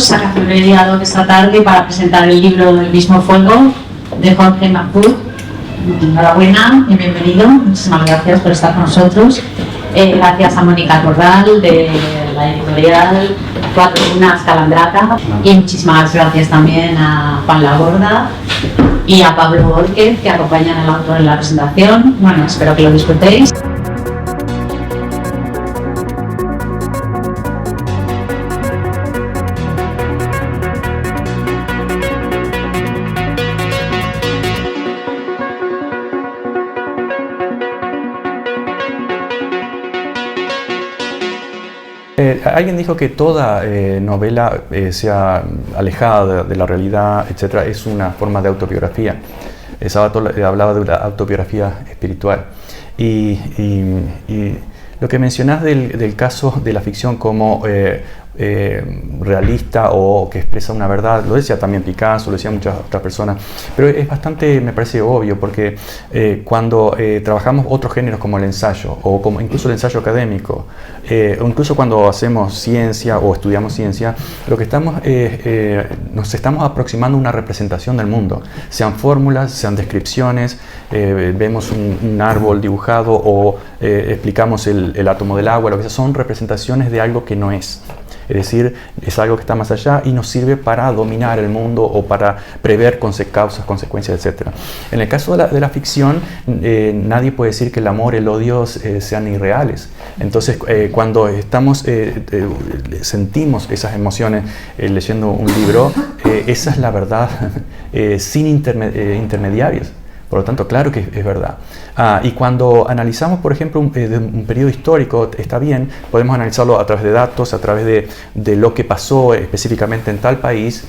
a Cazadores Liados esta tarde para presentar el libro del mismo fuego de Jorge Mahfouz. Enhorabuena y bienvenido. Muchísimas gracias por estar con nosotros. Gracias a Mónica Corral de la editorial Cuatro Lunas Calandrata y muchísimas gracias también a Juan Laborda y a Pablo Borquez, que acompañan al autor en la presentación. Bueno, espero que lo disfrutéis. Alguien dijo que toda novela, sea alejada de la realidad, etc., es una forma de autobiografía. Sabato hablaba de una autobiografía espiritual. Y lo que mencionás del caso de la ficción como realista o que expresa una verdad, lo decía también Picasso, lo decían muchas otras personas, pero es bastante, me parece obvio, porque cuando trabajamos otros géneros como el ensayo, o como incluso el ensayo académico, o incluso cuando hacemos ciencia o estudiamos ciencia, lo que estamos nos estamos aproximando a una representación del mundo, sean fórmulas, sean descripciones, vemos un árbol dibujado o explicamos el átomo del agua, lo que sea, son representaciones de algo que no es. Es decir, es algo que está más allá y nos sirve para dominar el mundo o para prever causas, consecuencias, etc. En el caso de la ficción, nadie puede decir que el amor, el odio sean irreales. Entonces, cuando sentimos esas emociones leyendo un libro, esa es la verdad sin intermediarios. Por lo tanto, claro que es verdad. Y cuando analizamos, por ejemplo, un periodo histórico, está bien, podemos analizarlo a través de datos, a través de lo que pasó específicamente en tal país.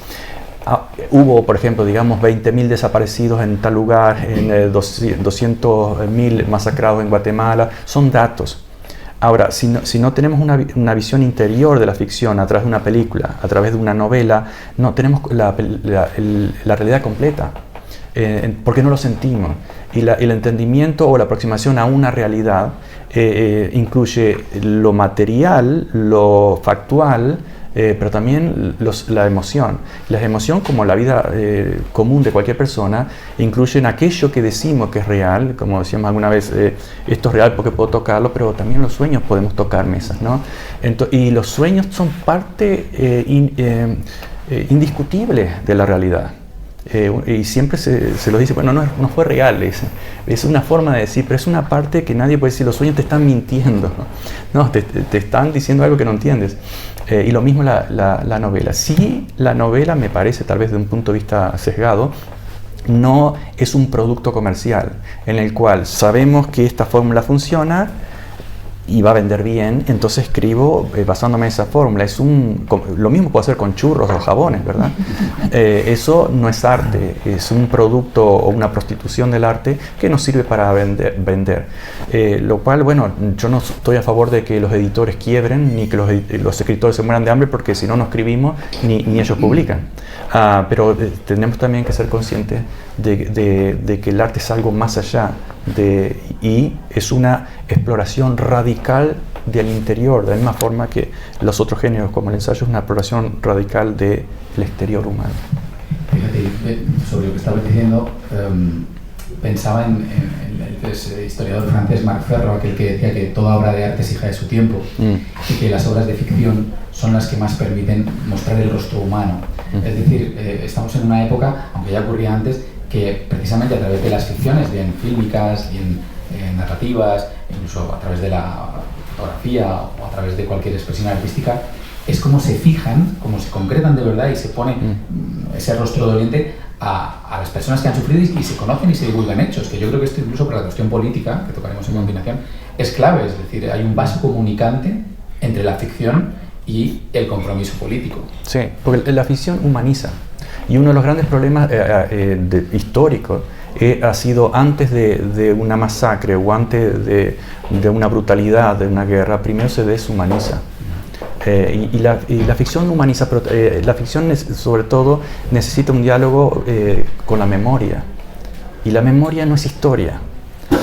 Hubo, por ejemplo, digamos, 20.000 desaparecidos en tal lugar, 200.000 masacrados en Guatemala. Son datos. Ahora, si no tenemos una visión interior de la ficción a través de una película, a través de una novela, no tenemos la realidad completa. Porque no lo sentimos. Y el entendimiento o la aproximación a una realidad incluye lo material, lo factual, pero también la emoción. La emoción, como la vida común de cualquier persona, incluyen aquello que decimos que es real, como decíamos alguna vez, esto es real porque puedo tocarlo, pero también los sueños podemos tocar mesas, ¿no? Y los sueños son parte indiscutible de la realidad. Y siempre se lo dice, bueno, no fue real, es una forma de decir, pero es una parte que nadie puede decir, los sueños te están mintiendo, ¿no? Te están diciendo algo que no entiendes. Y lo mismo la novela. Sí, la novela me parece, tal vez de un punto de vista sesgado, no es un producto comercial, en el cual sabemos que esta fórmula funciona y va a vender bien, entonces escribo basándome en esa fórmula. Lo mismo puedo hacer con churros o jabones, ¿verdad? Eso no es arte, es un producto o una prostitución del arte que nos sirve para vender. Lo cual, bueno, yo no estoy a favor de que los editores quiebren, ni que los escritores se mueran de hambre, porque si no escribimos, ni ellos publican. Pero tenemos también que ser conscientes de que el arte es algo más allá y es una exploración radical del interior, de la misma forma que los otros géneros como el ensayo es una exploración radical del exterior humano. Fíjate, sobre lo que estabas diciendo, pensaba en el historiador francés Marc Ferro, aquel que decía que toda obra de arte es hija de su tiempo y que las obras de ficción son las que más permiten mostrar el rostro humano. Es decir, estamos en una época, aunque ya ocurría antes, que precisamente a través de las ficciones, bien fílmicas, bien narrativas, incluso a través de la fotografía o a través de cualquier expresión artística, es como se fijan, como se concretan de verdad y se pone ese rostro doliente a las personas que han sufrido y se conocen y se divulgan hechos, que yo creo que esto incluso para la cuestión política, que tocaremos en continuación, es clave. Es decir, hay un vaso comunicante entre la ficción y el compromiso político. Sí, porque la ficción humaniza. Y uno de los grandes problemas históricos ha sido antes de una masacre o antes de una brutalidad, de una guerra, primero se deshumaniza. Y la ficción humaniza, pero la ficción sobre todo necesita un diálogo con la memoria. Y la memoria no es historia.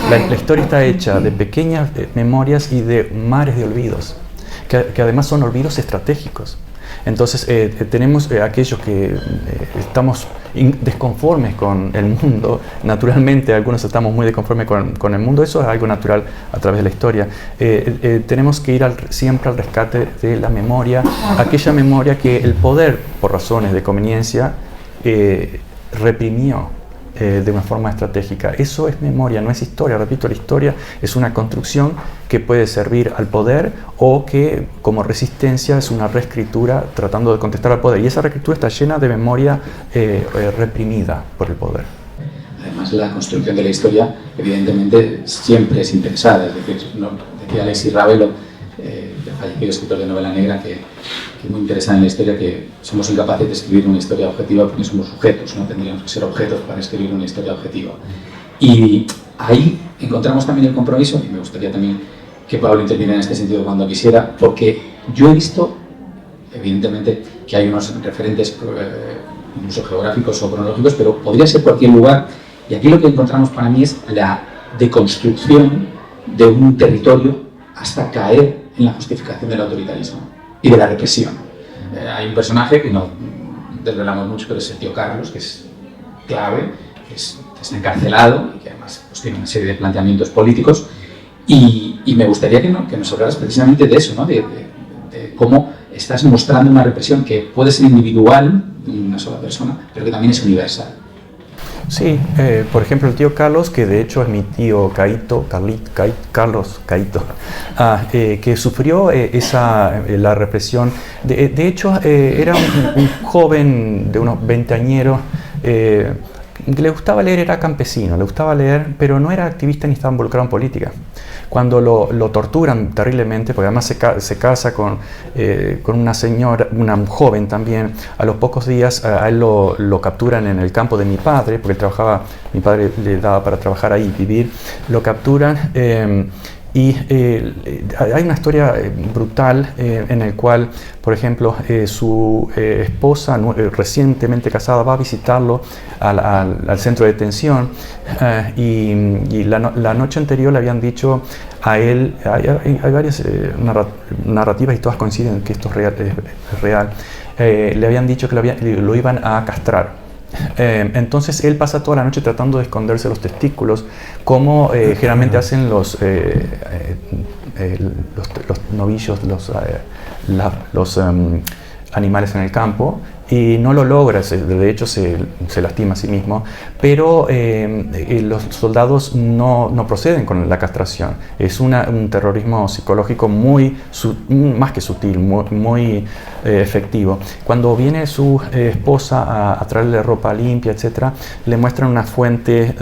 La historia está hecha de pequeñas memorias y de mares de olvidos, que además son olvidos estratégicos. Entonces tenemos aquellos que estamos desconformes con el mundo, naturalmente algunos estamos muy desconformes con el mundo, eso es algo natural a través de la historia. Tenemos que ir siempre al rescate de la memoria, aquella memoria que el poder, por razones de conveniencia, reprimió de una forma estratégica. Eso es memoria, no es historia. Repito, la historia es una construcción que puede servir al poder o que como resistencia es una reescritura tratando de contestar al poder. Y esa reescritura está llena de memoria reprimida por el poder. Además, la construcción de la historia, evidentemente, siempre es interesada. Es decir, decía Alexis Ravelo, el fallecido escritor de novela negra, que es muy interesante en la historia, que somos incapaces de escribir una historia objetiva porque somos sujetos, no tendríamos que ser objetos para escribir una historia objetiva. Y ahí encontramos también el compromiso, y me gustaría también que Pablo interviniera en este sentido cuando quisiera, porque yo he visto, evidentemente, que hay unos referentes incluso geográficos o cronológicos, pero podría ser cualquier lugar, y aquí lo que encontramos para mí es la deconstrucción de un territorio hasta caer en la justificación del autoritarismo y de la represión. Hay un personaje que no desvelamos mucho, pero es el tío Carlos, que es clave, que está encarcelado y que además pues, tiene una serie de planteamientos políticos, y me gustaría que nos hablaras precisamente de eso, ¿no? de cómo estás mostrando una represión que puede ser individual de una sola persona, pero que también es universal. Sí, por ejemplo el tío Carlos, que de hecho es mi tío Carlos Caito, que sufrió la represión. De hecho era un joven de unos 20 años que le gustaba leer, era campesino, le gustaba leer, pero no era activista ni estaba involucrado en política. Cuando lo torturan terriblemente, porque además se casa con una señora, una joven también, a los pocos días a él lo capturan en el campo de mi padre, porque él trabajaba, mi padre le daba para trabajar ahí, vivir, lo capturan. Y hay una historia brutal en el cual, por ejemplo, su esposa recientemente casada va a visitarlo al centro de detención y la noche anterior le habían dicho a él, hay varias narrativas y todas coinciden que esto es real, le habían dicho que lo iban a castrar. Entonces él pasa toda la noche tratando de esconderse los testículos, como generalmente hacen los novillos, los animales en el campo, y no lo logra, de hecho se lastima a sí mismo, pero los soldados no proceden con la castración. Es un terrorismo psicológico más que sutil, muy efectivo. Cuando viene su esposa a traerle ropa limpia, etc., le muestran una fuente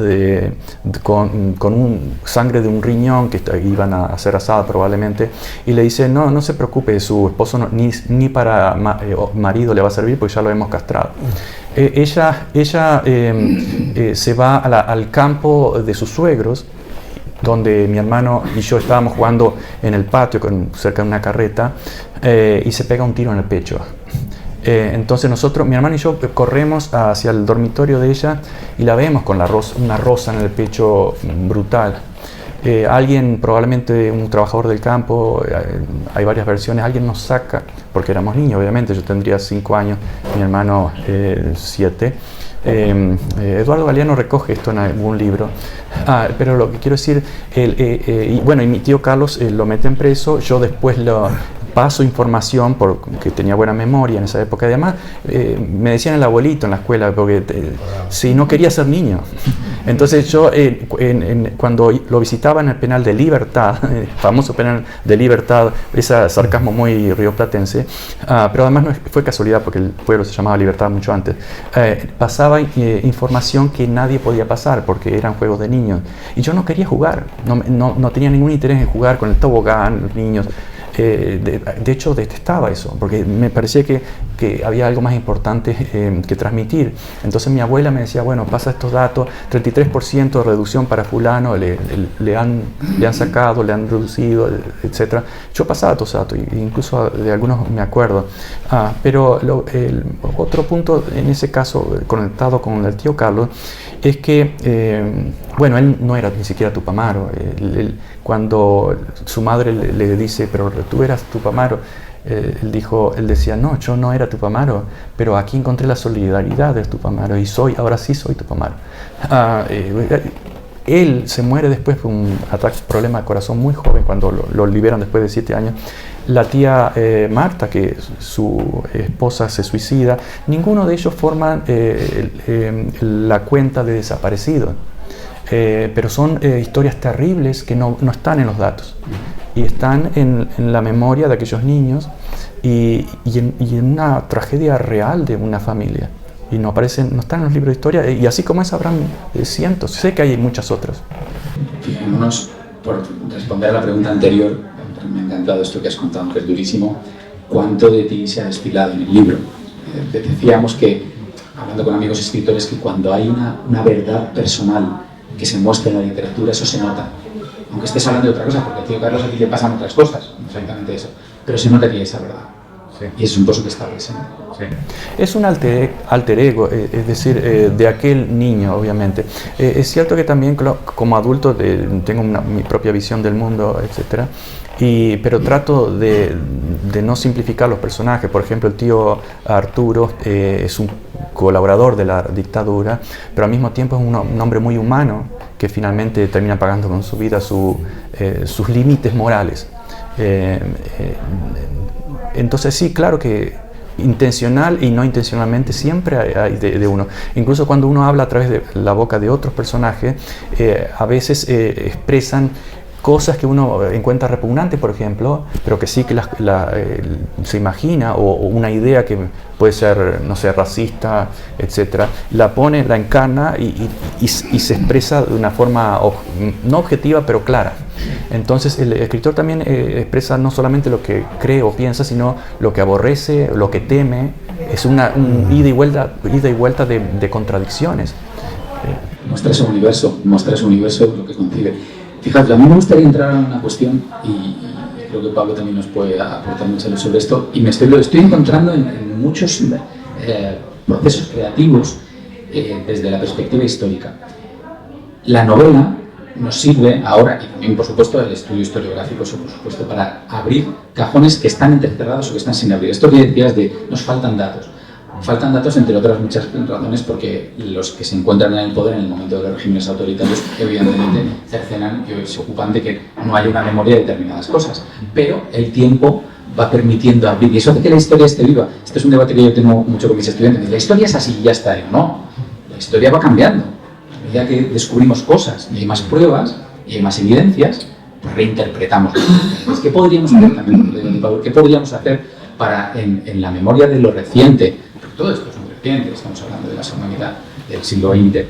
con sangre de un riñón que iban a hacer asada probablemente, y le dice, no se preocupe, su esposo ni para marido le va a servir porque ya lo hemos castrado. Ella se va al campo de sus suegros, donde mi hermano y yo estábamos jugando en el patio cerca de una carreta, y se pega un tiro en el pecho. Entonces mi hermano y yo corremos hacia el dormitorio de ella y la vemos con una rosa en el pecho brutal. Alguien, probablemente un trabajador del campo, hay varias versiones, alguien nos saca, porque éramos niños obviamente, yo tendría 5 años, mi hermano 7. Eduardo Galeano recoge esto en algún libro, pero lo que quiero decir, y mi tío Carlos lo meten preso, yo después paso información porque tenía buena memoria en esa época. Además, me decían el abuelito en la escuela, porque si no quería ser niño. Entonces yo, cuando lo visitaba en el penal de Libertad, el famoso penal de Libertad, ese sarcasmo muy rioplatense, pero además no fue casualidad porque el pueblo se llamaba Libertad mucho antes, pasaba información que nadie podía pasar porque eran juegos de niños. Y yo no quería jugar, no tenía ningún interés en jugar con el tobogán, los niños. De hecho detestaba eso porque me parecía que había algo más importante que transmitir. Entonces mi abuela me decía, bueno, pasa estos datos, 33% de reducción para fulano, le han sacado, le han reducido, etc. Yo pasaba todos esos datos, incluso de algunos me acuerdo. Pero otro punto en ese caso, conectado con el tío Carlos, es que, él no era ni siquiera Tupamaro. Cuando su madre le dice, pero tú eras Tupamaro, él decía, no, yo no era Tupamaro, pero aquí encontré la solidaridad de Tupamaro y ahora sí soy Tupamaro. Él se muere después de un problema de corazón muy joven, cuando lo liberan después de 7 años. La tía Marta, que su esposa se suicida, ninguno de ellos forman la cuenta de desaparecidos. Pero son historias terribles que no están en los datos y están en la memoria de aquellos niños y en una tragedia real de una familia. Y no están en los libros de historia, y así como esa habrán cientos. Sé que hay muchas otras. Fijémonos, por responder a la pregunta anterior, me ha encantado esto que has contado, que es durísimo, ¿cuánto de ti se ha destilado en el libro? Decíamos que, hablando con amigos escritores, que cuando hay una verdad personal que se muestra en la literatura, eso se nota. Aunque estés hablando de otra cosa, porque al tío Carlos aquí le pasan otras cosas, no exactamente eso, pero se nota que hay esa verdad. Sí. Y es un pozo que está presente. Sí. Es un alter ego, es decir, de aquel niño, obviamente. Es cierto que también como adulto tengo mi propia visión del mundo, etc. Pero trato de no simplificar los personajes. Por ejemplo, el tío Arturo es un colaborador de la dictadura, pero al mismo tiempo es un hombre muy humano que finalmente termina pagando con su vida sus límites morales. Entonces sí, claro que intencional y no intencionalmente siempre hay de uno. Incluso cuando uno habla a través de la boca de otros personajes, a veces expresan cosas que uno encuentra repugnantes, por ejemplo, pero que sí que se imagina, o una idea que puede ser, no sé, racista, etc., la pone, la encarna y se expresa de una forma no objetiva, pero clara. Entonces el escritor también expresa no solamente lo que cree o piensa, sino lo que aborrece, lo que teme. Es un ida y vuelta de contradicciones. Muestra ese universo, lo que concibe. Fíjate, a mí me gustaría entrar en una cuestión, y creo que Pablo también nos puede aportar mucho sobre esto, y lo estoy encontrando en muchos procesos creativos desde la perspectiva histórica. La novela nos sirve ahora, y también por supuesto el estudio historiográfico, por supuesto, para abrir cajones que están entrecerrados o que están sin abrir. Esto que decías de nos faltan datos. Faltan datos, entre otras muchas razones, porque los que se encuentran en el poder en el momento de los regímenes autoritarios evidentemente cercenan y se ocupan de que no haya una memoria de determinadas cosas. Pero el tiempo va permitiendo abrir, y eso hace que la historia esté viva. Este es un debate que yo tengo mucho con mis estudiantes. La historia es así y ya está. No, la historia va cambiando. A medida que descubrimos cosas y hay más pruebas y hay más evidencias, pues reinterpretamos. ¿Qué podríamos hacer también, Pablo? ¿Qué podríamos hacer para, en la memoria de lo reciente? Todo esto es muy reciente, estamos hablando de la segunda mitad del siglo XX.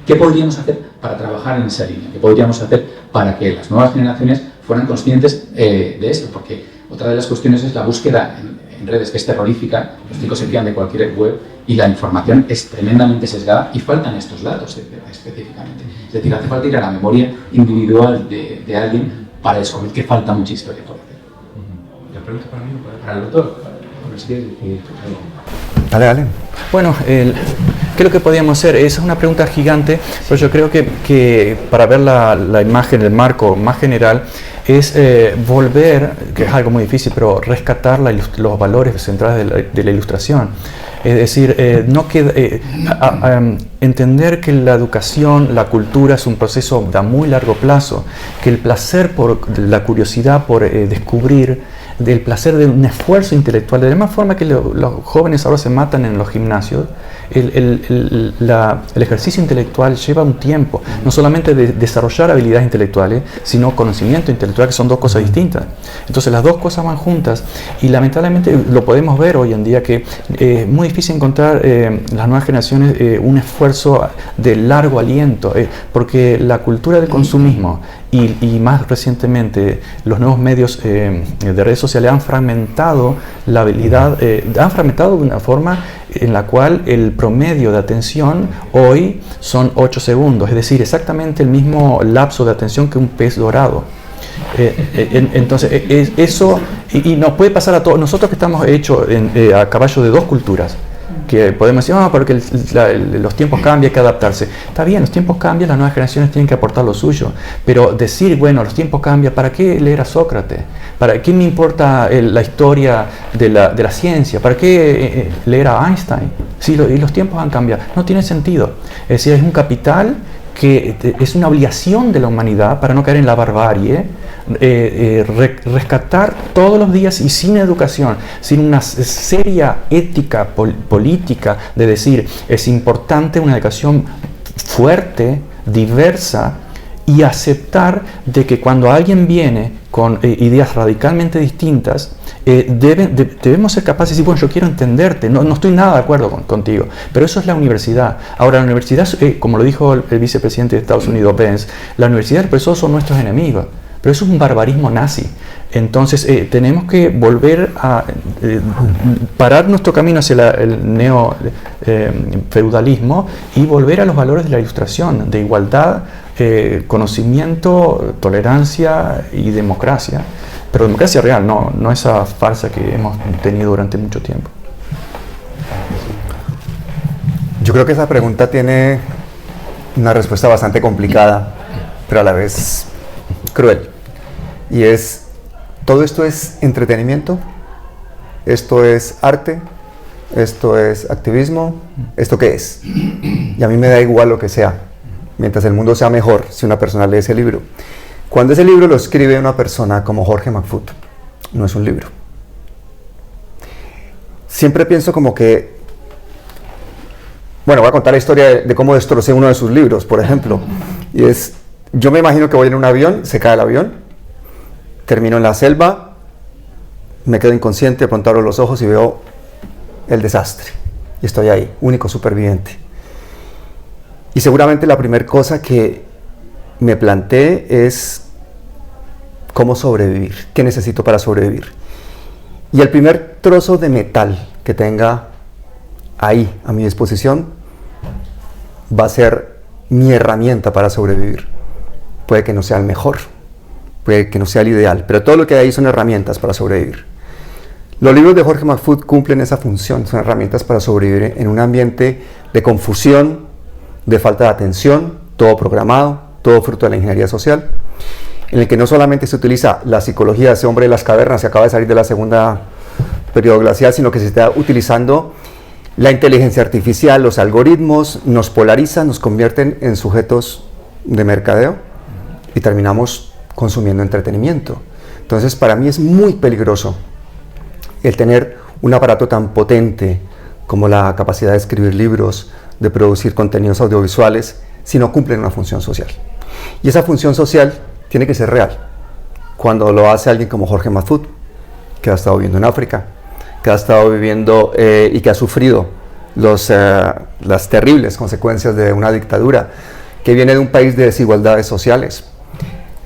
¿Qué podríamos hacer para trabajar en esa línea? ¿Qué podríamos hacer para que las nuevas generaciones fueran conscientes de esto? Porque otra de las cuestiones es la búsqueda en redes, que es terrorífica. Los chicos se fían de cualquier web y la información es tremendamente sesgada y faltan estos datos específicamente. Es decir, hace falta ir a la memoria individual de alguien para descubrir que falta mucha historia por hacer. ¿La pregunta para mí o para el doctor? Si quieres decir algo. Dale. Bueno, ¿qué es lo que podíamos hacer? Esa es una pregunta gigante, pero yo creo que para ver la imagen, el marco más general, es volver, que es algo muy difícil, pero rescatar los valores centrales de la ilustración. Es decir, entender que la educación, la cultura es un proceso de muy largo plazo, que el placer la curiosidad por descubrir, del placer de un esfuerzo intelectual, de la misma forma que los jóvenes ahora se matan en los gimnasios, el ejercicio intelectual lleva un tiempo, no solamente de desarrollar habilidades intelectuales, sino conocimiento intelectual, que son dos cosas distintas. Entonces las dos cosas van juntas y lamentablemente lo podemos ver hoy en día, que es muy difícil encontrar las nuevas generaciones un esfuerzo de largo aliento, porque la cultura del consumismo y más recientemente los nuevos medios de redes sociales han fragmentado la habilidad, han fragmentado de una forma en la cual el promedio de atención hoy son 8 segundos, es decir, exactamente el mismo lapso de atención que un pez dorado. Entonces, eso, y nos puede pasar a todos, nosotros que estamos hechos a caballo de dos culturas, que podemos decir, porque los tiempos cambian, hay que adaptarse. Está bien, los tiempos cambian, las nuevas generaciones tienen que aportar lo suyo, pero decir, bueno, los tiempos cambian, ¿para qué leer a Sócrates? ¿Para qué me importa la historia de la ciencia? ¿Para qué leer a Einstein? Sí, y los tiempos han cambiado. No tiene sentido. Es decir, es un capital que es una obligación de la humanidad para no caer en la barbarie, rescatar todos los días y sin educación, sin una seria ética política de decir, es importante una educación fuerte, diversa, y aceptar de que cuando alguien viene con ideas radicalmente distintas, debemos ser capaces de decir, bueno, yo quiero entenderte, no estoy nada de acuerdo contigo, pero eso es la universidad. Ahora, la universidad, como lo dijo el vicepresidente de Estados Unidos, Pence, la universidad y el profesor son nuestros enemigos, pero eso es un barbarismo nazi. Entonces, tenemos que volver a parar nuestro camino hacia el neofeudalismo y volver a los valores de la Ilustración, de igualdad, conocimiento, tolerancia y democracia. Pero democracia real, no esa farsa que hemos tenido durante mucho tiempo. Yo creo que esa pregunta tiene una respuesta bastante complicada, pero a la vez cruel. Y es, ¿todo esto es entretenimiento? ¿Esto es arte? ¿Esto es activismo? ¿Esto qué es? Y a mí me da igual lo que sea, mientras el mundo sea mejor si una persona lee ese libro. Cuando ese libro lo escribe una persona como Jorge McFoot, no es un libro. Siempre pienso como que, bueno, voy a contar la historia de cómo destrocé uno de sus libros, por ejemplo. Y es, yo me imagino que voy en un avión, se cae el avión, termino en la selva, me quedo inconsciente, de pronto abro los ojos y veo el desastre. Y estoy ahí, único superviviente. Y seguramente la primera cosa que me planteé es cómo sobrevivir, qué necesito para sobrevivir. Y el primer trozo de metal que tenga ahí a mi disposición va a ser mi herramienta para sobrevivir. Puede que no sea el mejor, puede que no sea el ideal, pero todo lo que hay ahí son herramientas para sobrevivir. Los libros de Jorge McFoot cumplen esa función, son herramientas para sobrevivir en un ambiente de confusión, de falta de atención, todo programado, todo fruto de la ingeniería social, en el que no solamente se utiliza la psicología de ese hombre de las cavernas que acaba de salir de la segunda periodo glacial, sino que se está utilizando la inteligencia artificial, los algoritmos, nos polarizan, nos convierten en sujetos de mercadeo y terminamos consumiendo entretenimiento. Entonces, para mí es muy peligroso el tener un aparato tan potente como la capacidad de escribir libros, de producir contenidos audiovisuales, si no cumplen una función social. Y esa función social tiene que ser real. Cuando lo hace alguien como Jorge McFoot, que ha estado viviendo en África, que ha estado viviendo y que ha sufrido las terribles consecuencias de una dictadura, que viene de un país de desigualdades sociales,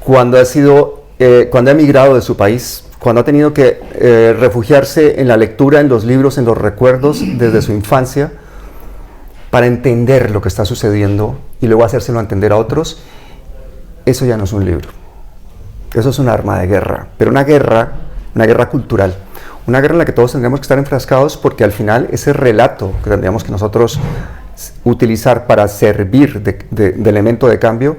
cuando ha emigrado de su país, cuando ha tenido que refugiarse en la lectura, en los libros, en los recuerdos desde su infancia, para entender lo que está sucediendo y luego hacérselo entender a otros. Eso ya no es un libro, eso es un arma de guerra, pero una guerra cultural, una guerra en la que todos tendríamos que estar enfrascados, porque al final ese relato que tendríamos que nosotros utilizar para servir de elemento de cambio,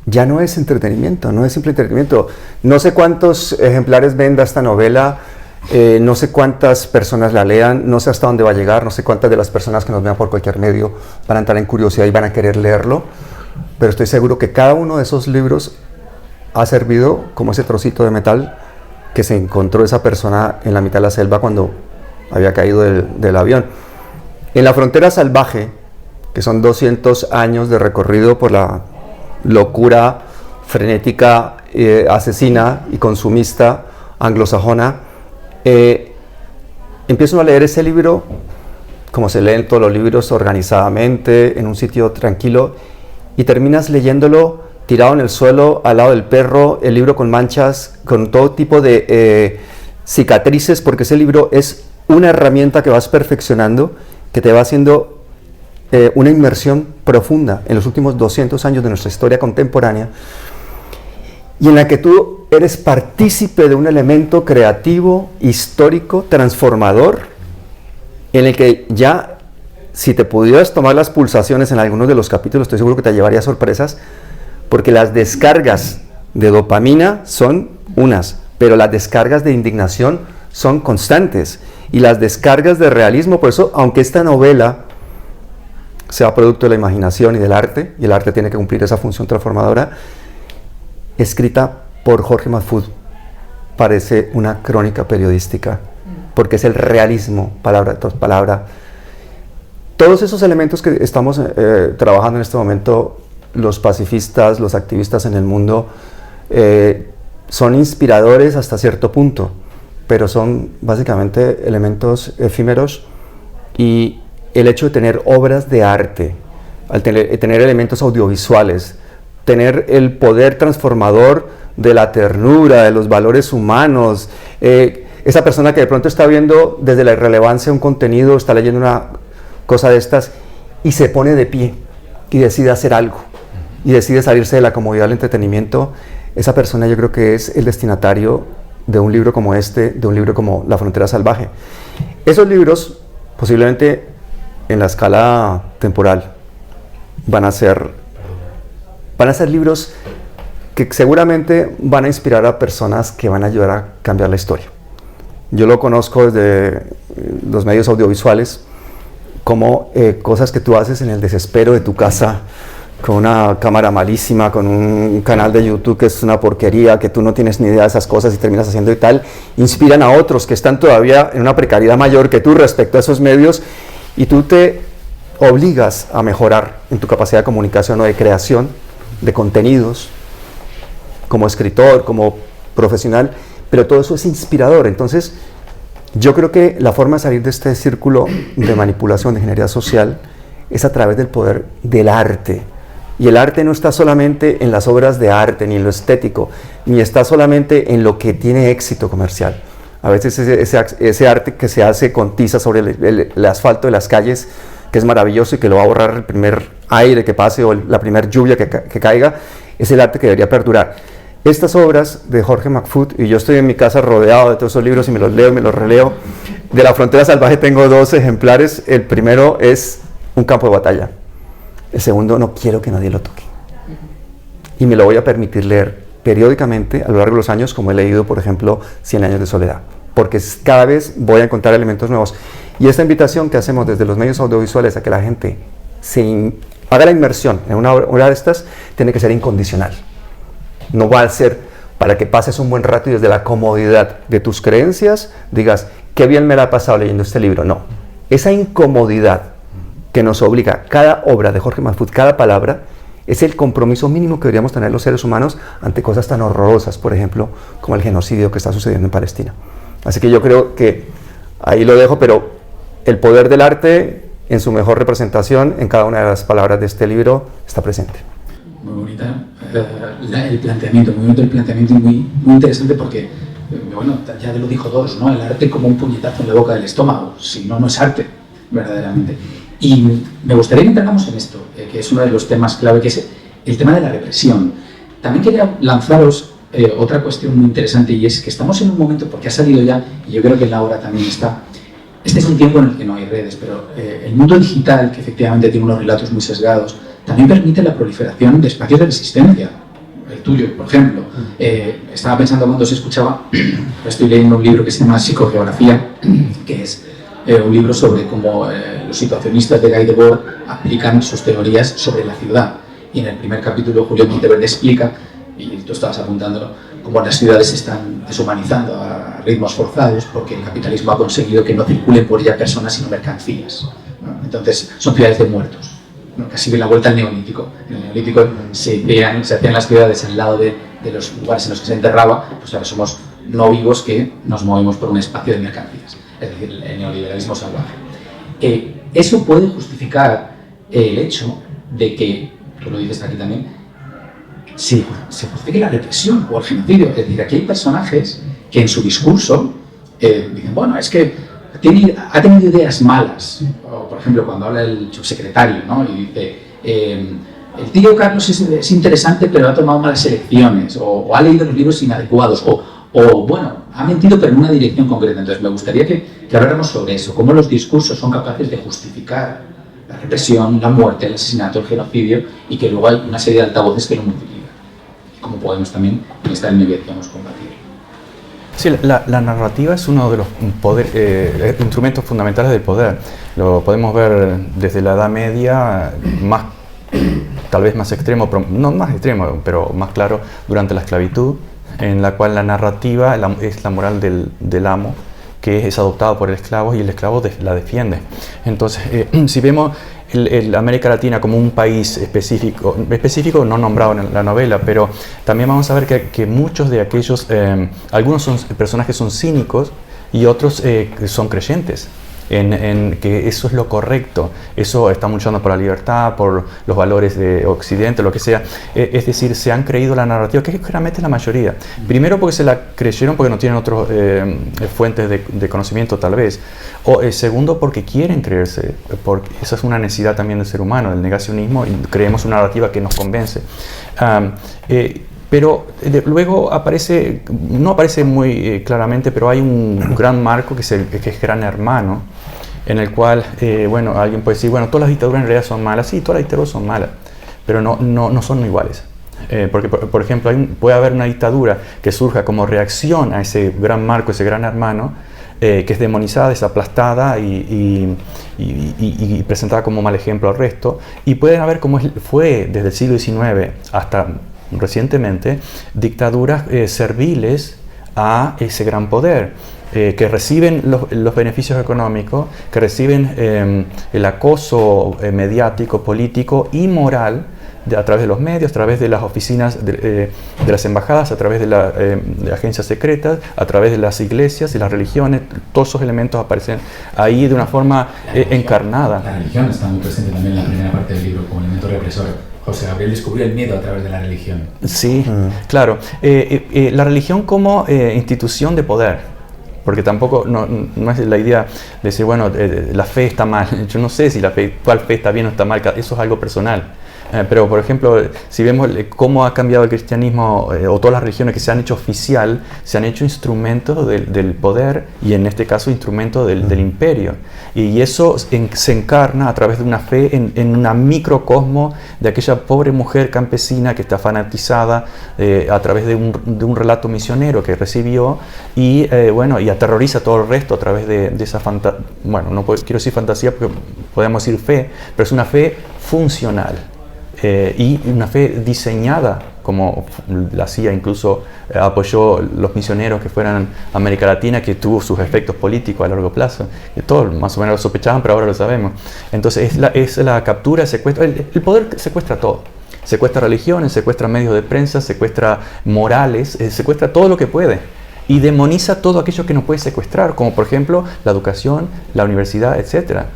ya no es entretenimiento, no es simple entretenimiento. No sé cuántos ejemplares venda esta novela, no sé cuántas personas la lean, no sé hasta dónde va a llegar, no sé cuántas de las personas que nos vean por cualquier medio van a entrar en curiosidad y van a querer leerlo, pero estoy seguro que cada uno de esos libros ha servido como ese trocito de metal que se encontró esa persona en la mitad de la selva cuando había caído del avión. En la frontera salvaje, que son 200 años de recorrido por la locura frenética, asesina y consumista anglosajona, empiezo a leer ese libro como se leen todos los libros, organizadamente, en un sitio tranquilo, y terminas leyéndolo tirado en el suelo, al lado del perro, el libro con manchas, con todo tipo de cicatrices, porque ese libro es una herramienta que vas perfeccionando, que te va haciendo una inmersión profunda en los últimos 200 años de nuestra historia contemporánea, y en la que tú eres partícipe de un elemento creativo, histórico, transformador, en el que ya, si te pudieras tomar las pulsaciones en algunos de los capítulos, estoy seguro que te llevaría sorpresas, porque las descargas de dopamina son unas, pero las descargas de indignación son constantes, y las descargas de realismo. Por eso, aunque esta novela sea producto de la imaginación y del arte, y el arte tiene que cumplir esa función transformadora, escrita por Jorge Mahfoud, parece una crónica periodística, porque es el realismo, palabra tras palabra. Todos esos elementos que estamos trabajando en este momento, los pacifistas, los activistas en el mundo, son inspiradores hasta cierto punto, pero son básicamente elementos efímeros, y el hecho de tener obras de arte, al tener elementos audiovisuales, tener el poder transformador de la ternura, de los valores humanos, esa persona que de pronto está viendo desde la irrelevancia un contenido, está leyendo una cosa de estas y se pone de pie y decide hacer algo y decide salirse de la comodidad del entretenimiento, esa persona yo creo que es el destinatario de un libro como este, de un libro como La Frontera Salvaje. Esos libros, posiblemente en la escala temporal, van a ser libros que seguramente van a inspirar a personas que van a ayudar a cambiar la historia. Yo lo conozco desde los medios audiovisuales, como cosas que tú haces en el desespero de tu casa, con una cámara malísima, con un canal de YouTube que es una porquería, que tú no tienes ni idea de esas cosas y terminas haciendo y tal, inspiran a otros que están todavía en una precariedad mayor que tú respecto a esos medios, y tú te obligas a mejorar en tu capacidad de comunicación o de creación de contenidos, como escritor, como profesional, pero todo eso es inspirador. Entonces, yo creo que la forma de salir de este círculo de manipulación, de ingeniería social, es a través del poder del arte. Y el arte no está solamente en las obras de arte, ni en lo estético, ni está solamente en lo que tiene éxito comercial. A veces ese arte que se hace con tiza sobre el asfalto de las calles, que es maravilloso y que lo va a borrar el primer aire que pase o la primera lluvia que caiga, es el arte que debería perdurar. Estas obras de Jorge Mahfoud, y yo estoy en mi casa rodeado de todos esos libros y me los leo y me los releo. De La Frontera Salvaje tengo 2 ejemplares. El primero es un campo de batalla. El segundo, no quiero que nadie lo toque. Y me lo voy a permitir leer periódicamente a lo largo de los años, como he leído, por ejemplo, 100 años de soledad, porque cada vez voy a encontrar elementos nuevos. Y esta invitación que hacemos desde los medios audiovisuales a que la gente haga la inmersión en una obra de estas, tiene que ser incondicional. No va a ser para que pases un buen rato y desde la comodidad de tus creencias digas, qué bien me la ha pasado leyendo este libro. No, esa incomodidad que nos obliga cada obra de Jorge Mahfoud, cada palabra, es el compromiso mínimo que deberíamos tener los seres humanos ante cosas tan horrorosas, por ejemplo, como el genocidio que está sucediendo en Palestina. Así que yo creo que ahí lo dejo, pero el poder del arte en su mejor representación en cada una de las palabras de este libro está presente. Muy bonita el planteamiento, muy bonito el planteamiento y muy interesante porque, bueno, ya lo dijo Dos, ¿no? El arte como un puñetazo en la boca del estómago, si no, no es arte, verdaderamente. Y me gustaría que entráramos en esto, que es uno de los temas clave, que es el tema de la represión. También quería lanzaros otra cuestión muy interesante, y es que estamos en un momento, porque ha salido ya, y yo creo que en la obra también está, este es un tiempo en el que no hay redes, pero el mundo digital, que efectivamente tiene unos relatos muy sesgados, también permite la proliferación de espacios de resistencia. El tuyo, por ejemplo. Estaba pensando cuando se escuchaba, estoy leyendo un libro que se llama Psicogeografía, que es un libro sobre cómo los situacionistas de Guy Debord aplican sus teorías sobre la ciudad. Y en el primer capítulo Julio Monteverde explica, y tú estabas apuntándolo, cómo las ciudades se están deshumanizando a ritmos forzados porque el capitalismo ha conseguido que no circulen por ella personas sino mercancías, ¿no? Entonces son ciudades de muertos, ¿no? Casi de la vuelta al neolítico. En el neolítico se hacían las ciudades al lado de los lugares en los que se enterraba, pues ahora somos no vivos que nos movemos por un espacio de mercancías, es decir, el neoliberalismo salvaje. Eso puede justificar el hecho de que, tú lo dices aquí también, se justifique la represión o el genocidio. Es decir, aquí hay personajes que en su discurso dicen, bueno, es que ha tenido ideas malas. O, por ejemplo, cuando habla el subsecretario, ¿no? Y dice, el tío Carlos es interesante pero ha tomado malas elecciones, o ha leído los libros inadecuados, o bueno, ha mentido, pero en una dirección concreta. Entonces me gustaría que habláramos sobre eso, cómo los discursos son capaces de justificar la represión, la muerte, el asesinato, el genocidio, y que luego hay una serie de altavoces que lo multiplican. Y cómo podemos también, en esta línea que decíamos, combatir. Sí, la narrativa es uno de los instrumentos fundamentales del poder. Lo podemos ver desde la Edad Media, tal vez más extremo, no más extremo, pero más claro, durante la esclavitud, en la cual la narrativa es la moral del amo, que es adoptado por el esclavo y el esclavo la defiende. Entonces, si vemos América Latina como un país específico no nombrado en la novela, pero también vamos a ver que muchos de aquellos, algunos personajes son cínicos y otros son creyentes. En que eso es lo correcto, eso están luchando por la libertad, por los valores de Occidente, lo que sea. Es decir, se han creído la narrativa, que es generalmente la mayoría. Primero porque se la creyeron porque no tienen otras fuentes de conocimiento tal vez. O segundo porque quieren creerse, porque esa es una necesidad también del ser humano, el negacionismo, y creemos una narrativa que nos convence. Pero luego no aparece muy claramente, pero hay un gran marco que es Gran Hermano, en el cual, bueno, alguien puede decir, bueno, todas las dictaduras en realidad son malas. Sí, todas las dictaduras son malas, pero no son iguales. Porque, por ejemplo, puede haber una dictadura que surja como reacción a ese gran marco, ese Gran Hermano, que es demonizada, es aplastada y presentada como mal ejemplo al resto. Y pueden haber, como fue desde el siglo XIX hasta recientemente, dictaduras serviles a ese gran poder, que reciben los beneficios económicos, que reciben el acoso mediático, político y moral a través de los medios, a través de las oficinas de las embajadas, a través de agencias secretas, a través de las iglesias y las religiones. Todos esos elementos aparecen ahí de una forma encarnada. La religión está muy presente también en la primera parte del libro como elemento represor. José Gabriel descubrió el miedo a través de la religión. Sí, claro. La religión como institución de poder, porque tampoco no es la idea de decir, bueno, la fe está mal. Yo no sé si cuál fe está bien o está mal, eso es algo personal. Pero, por ejemplo, si vemos cómo ha cambiado el cristianismo o todas las religiones que se han hecho oficial, se han hecho instrumentos del poder y en este caso instrumentos del imperio. Y eso se encarna a través de una fe en una microcosmo de aquella pobre mujer campesina que está fanatizada a través de un relato misionero que recibió y aterroriza a todo el resto a través de esa fantasía. Bueno, quiero decir fantasía porque podemos decir fe, pero es una fe funcional. Y una fe diseñada, como la CIA incluso apoyó los misioneros que fueran a América Latina, que tuvo sus efectos políticos a largo plazo. Y todos más o menos lo sospechaban, pero ahora lo sabemos. Entonces es la captura, secuestra. El poder secuestra todo. Secuestra religiones, secuestra medios de prensa, secuestra morales, secuestra todo lo que puede. Y demoniza todo aquello que no puede secuestrar, como por ejemplo la educación, la universidad, etcétera.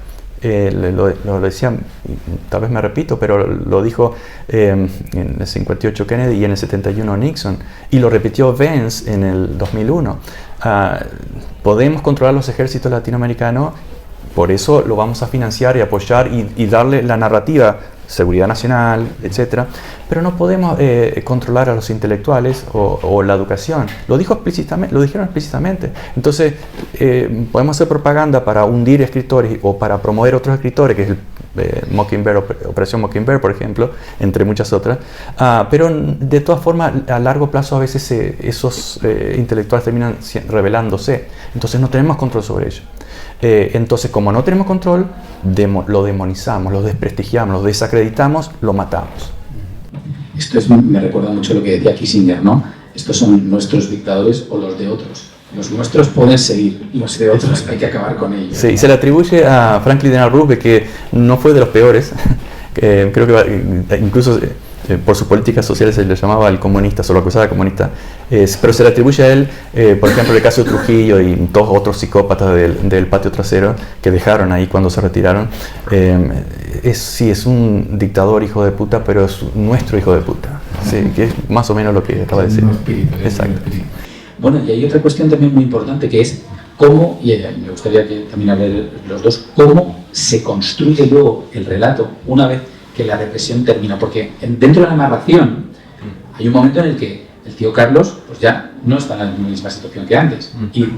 Lo decía, tal vez me repito, pero lo dijo en el 58 Kennedy y en el 71 Nixon, y lo repitió Vance en el 2001. Podemos controlar los ejércitos latinoamericanos, por eso lo vamos a financiar y apoyar y darle la narrativa, seguridad nacional, etcétera, pero no podemos controlar a los intelectuales o la educación. Lo dijeron explícitamente. Entonces, podemos hacer propaganda para hundir escritores o para promover otros escritores, que es Operación Mockingbird, por ejemplo, entre muchas otras, pero de todas formas, a largo plazo a veces esos intelectuales terminan rebelándose. Entonces no tenemos control sobre ellos. Entonces, como no tenemos control, lo demonizamos, lo desprestigiamos, lo desacreditamos, lo matamos. Esto me recuerda mucho lo que decía Kissinger, ¿no? Estos son nuestros dictadores o los de otros. Los nuestros pueden seguir, los de otros hay que acabar con ellos. Sí, se le atribuye a Franklin Delano Roosevelt que no fue de los peores. Creo que incluso por sus políticas sociales se le llamaba el comunista, se lo acusaba de comunista, pero se le atribuye a él, por ejemplo, el caso de Trujillo y todos otros psicópatas del patio trasero que dejaron ahí cuando se retiraron. Sí, es un dictador hijo de puta, pero es nuestro hijo de puta. Sí, que es más o menos lo que acaba de decir. Exacto. Bueno, y hay otra cuestión también muy importante que es cómo, y me gustaría que también hablen los dos, cómo se construye luego el relato una vez que la represión termina, porque dentro de la narración hay un momento en el que el tío Carlos pues ya no está en la misma situación que antes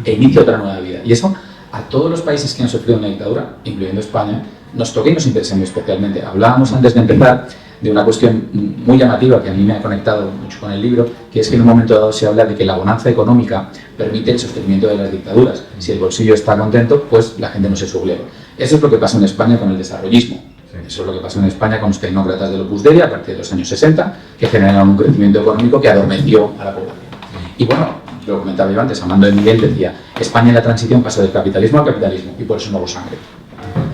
e inicia otra nueva vida. Y eso a todos los países que han sufrido una dictadura, incluyendo España, nos toca y nos interesa muy especialmente. Hablábamos antes de empezar de una cuestión muy llamativa que a mí me ha conectado mucho con el libro, que es que en un momento dado se habla de que la bonanza económica permite el sostenimiento de las dictaduras. Si el bolsillo está contento, pues la gente no se subleva. Eso es lo que pasó en España con el desarrollismo. Eso es lo que pasó en España con los tecnócratas del Opus Dei a partir de los años 60, que generaron un crecimiento económico que adormeció a la población. Y bueno, lo comentaba yo antes, Amando de Miguel decía, España en la transición pasó del capitalismo al capitalismo y por eso no hubo sangre.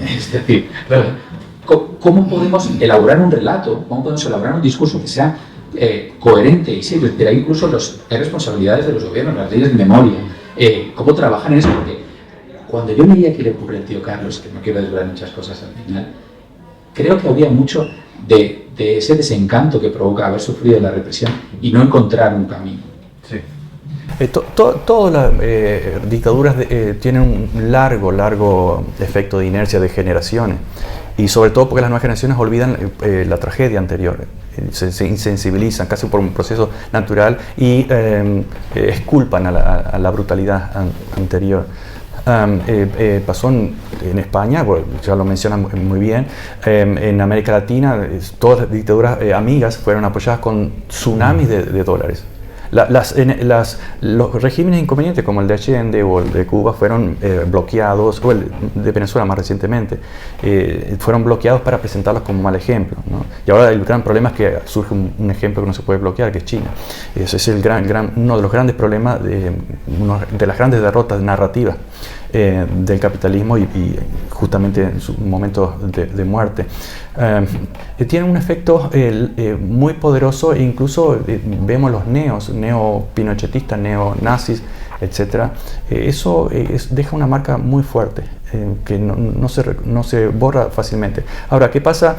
Es decir, ¿cómo podemos elaborar un relato? ¿Cómo podemos elaborar un discurso que sea coherente y serio? Pero hay incluso hay responsabilidades de los gobiernos, las leyes de memoria. ¿Cómo trabajan en eso? Porque cuando yo leía que le ocurre al tío Carlos, que no quiero desvelar muchas cosas al final, creo que había mucho de ese desencanto que provoca haber sufrido la represión y no encontrar un camino. Sí. Todas las dictaduras tienen un largo efecto de inercia de generaciones, y sobre todo porque las nuevas generaciones olvidan la tragedia anterior, se insensibilizan casi por un proceso natural y exculpan a la brutalidad anterior. Pasó en España, ya lo mencionan muy bien, en América Latina todas las dictaduras amigas fueron apoyadas con tsunamis de dólares. Los regímenes inconvenientes como el de Allende o el de Cuba fueron bloqueados, o el de Venezuela más recientemente, fueron bloqueados para presentarlos como mal ejemplo, ¿no? Y ahora el gran problema es que surge un ejemplo que no se puede bloquear, que es China. Ese es uno de los grandes problemas, una de las grandes derrotas narrativas del capitalismo y justamente en su momento de muerte. Tiene un efecto muy poderoso e incluso vemos los neo-pinochetistas, neo-nazis, etc. Eso deja una marca muy fuerte que no se borra fácilmente. Ahora, ¿qué pasa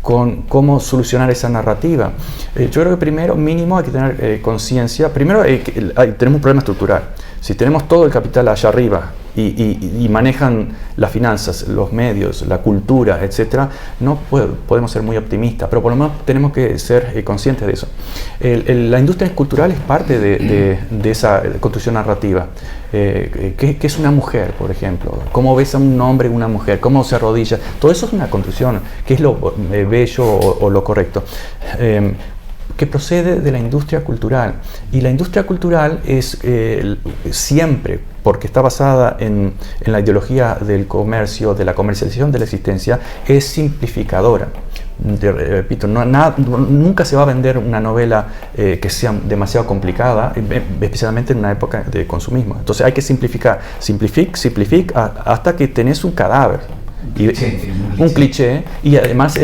con cómo solucionar esa narrativa? Yo creo que primero, mínimo, hay que tener conciencia. Primero, tenemos un problema estructural. Si tenemos todo el capital allá arriba y manejan las finanzas, los medios, la cultura, etc., no podemos ser muy optimistas, pero por lo menos tenemos que ser conscientes de eso. La industria cultural es parte de esa construcción narrativa. ¿Qué es una mujer, por ejemplo? ¿Cómo ves a un hombre y una mujer? ¿Cómo se arrodilla? Todo eso es una construcción. ¿Qué es lo bello o lo correcto? Que procede de la industria cultural. Y la industria cultural es siempre, porque está basada en la ideología del comercio, de la comercialización de la existencia, es simplificadora. Repito, nunca se va a vender una novela que sea demasiado complicada, especialmente en una época de consumismo. Entonces hay que simplificar, simplifica hasta que tenés un cadáver, un cliché, y además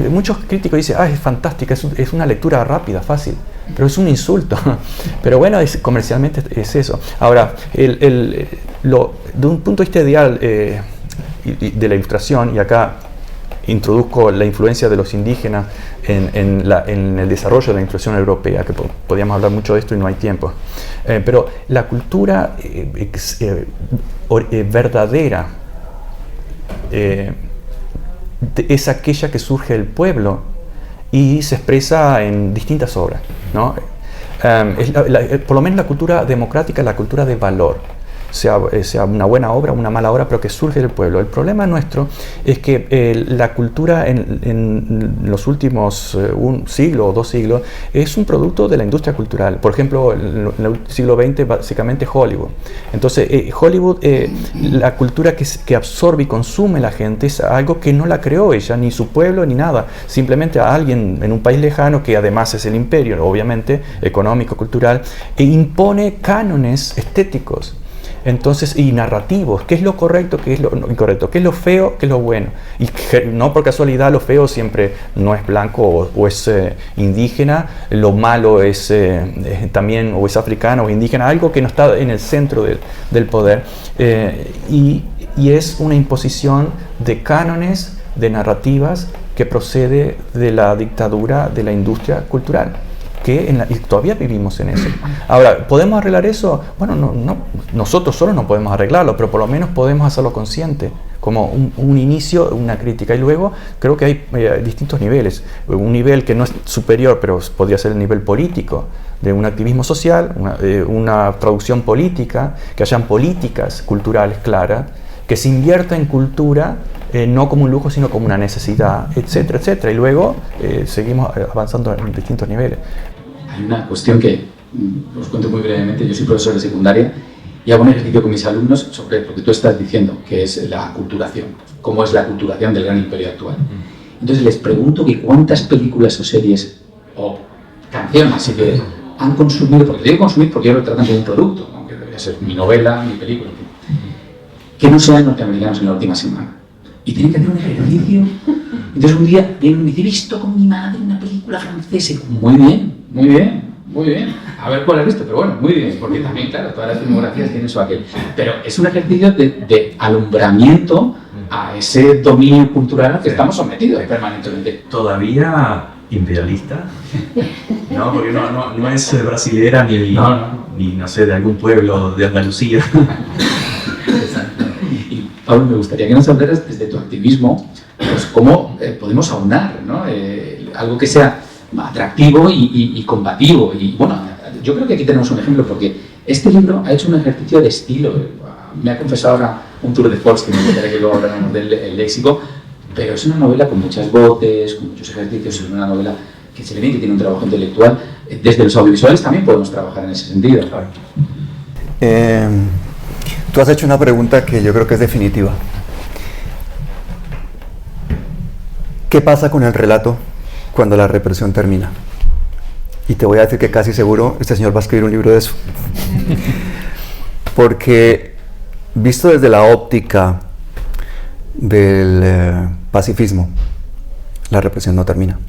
muchos críticos dicen, es fantástica, es una lectura rápida, fácil, pero es un insulto. Pero bueno, comercialmente es eso. Ahora, de un punto de vista ideal de la ilustración, y acá introduzco la influencia de los indígenas en el desarrollo de la ilustración europea, que podríamos hablar mucho de esto y no hay tiempo. Pero la cultura verdadera es aquella que surge del pueblo y se expresa en distintas obras, ¿no? Por lo menos la cultura democrática es la cultura de valor, sea una buena obra o una mala obra, pero que surge del pueblo. El problema nuestro es que la cultura en los últimos un siglo o 2 siglos es un producto de la industria cultural. Por ejemplo, en el siglo XX básicamente Hollywood. Entonces, Hollywood, la cultura que absorbe y consume la gente es algo que no la creó ella, ni su pueblo, ni nada. Simplemente a alguien en un país lejano, que además es el imperio, obviamente, económico, cultural, e impone cánones estéticos. Entonces, y narrativos, qué es lo correcto, qué es lo incorrecto, qué es lo feo, qué es lo bueno. Y no por casualidad lo feo siempre no es blanco o es indígena, lo malo es también o es africano o indígena, algo que no está en el centro del poder. Y es una imposición de cánones, de narrativas que procede de la dictadura de la industria cultural. y todavía vivimos en eso. Ahora, ¿podemos arreglar eso? Bueno, nosotros solos no podemos arreglarlo, pero por lo menos podemos hacerlo consciente, como un inicio, una crítica. Y luego creo que hay distintos niveles. Un nivel que no es superior, pero podría ser el nivel político, de un activismo social, una producción política, que hayan políticas culturales claras, que se invierta en cultura, no como un lujo, sino como una necesidad, etcétera, etcétera. Y luego seguimos avanzando en distintos niveles. Hay una cuestión que os cuento muy brevemente. Yo soy profesor de secundaria y hago un ejercicio con mis alumnos sobre lo que tú estás diciendo, que es la aculturación. ¿Cómo es la aculturación del gran imperio actual? Entonces les pregunto que cuántas películas o series o canciones, así que han consumido, porque digo consumir porque ellos lo tratan como un producto, aunque debería ser mi novela, mi película, que no sean norteamericanos en la última semana. Y tienen que hacer un ejercicio. Entonces un día vienen y me dicen, he visto con mi madre una película francesa. Muy bien, muy bien, muy bien. A ver cuál has visto, pero bueno, muy bien, porque también, claro, todas las filmografías tienen su aquel. Pero es un ejercicio de alumbramiento a ese dominio cultural al que estamos sometidos permanentemente. Todavía imperialista, ¿no? Porque no es brasilera ni no sé, de algún pueblo de Andalucía. Y Pablo, me gustaría que nos hablaras desde tu activismo, pues cómo podemos aunar, ¿no? Algo que sea atractivo y combativo. Y bueno, yo creo que aquí tenemos un ejemplo, porque este libro ha hecho un ejercicio de estilo. Me ha confesado ahora un tour de force, que me gustaría que luego habláramos del léxico, pero es una novela con muchas voces, con muchos ejercicios, es una novela que se le ve que tiene un trabajo intelectual. Desde los audiovisuales también podemos trabajar en ese sentido. Tú has hecho una pregunta que yo creo que es definitiva. ¿Qué pasa con el relato cuando la represión termina? Y te voy a decir que casi seguro este señor va a escribir un libro de eso. Porque visto desde la óptica del pacifismo, la represión no termina,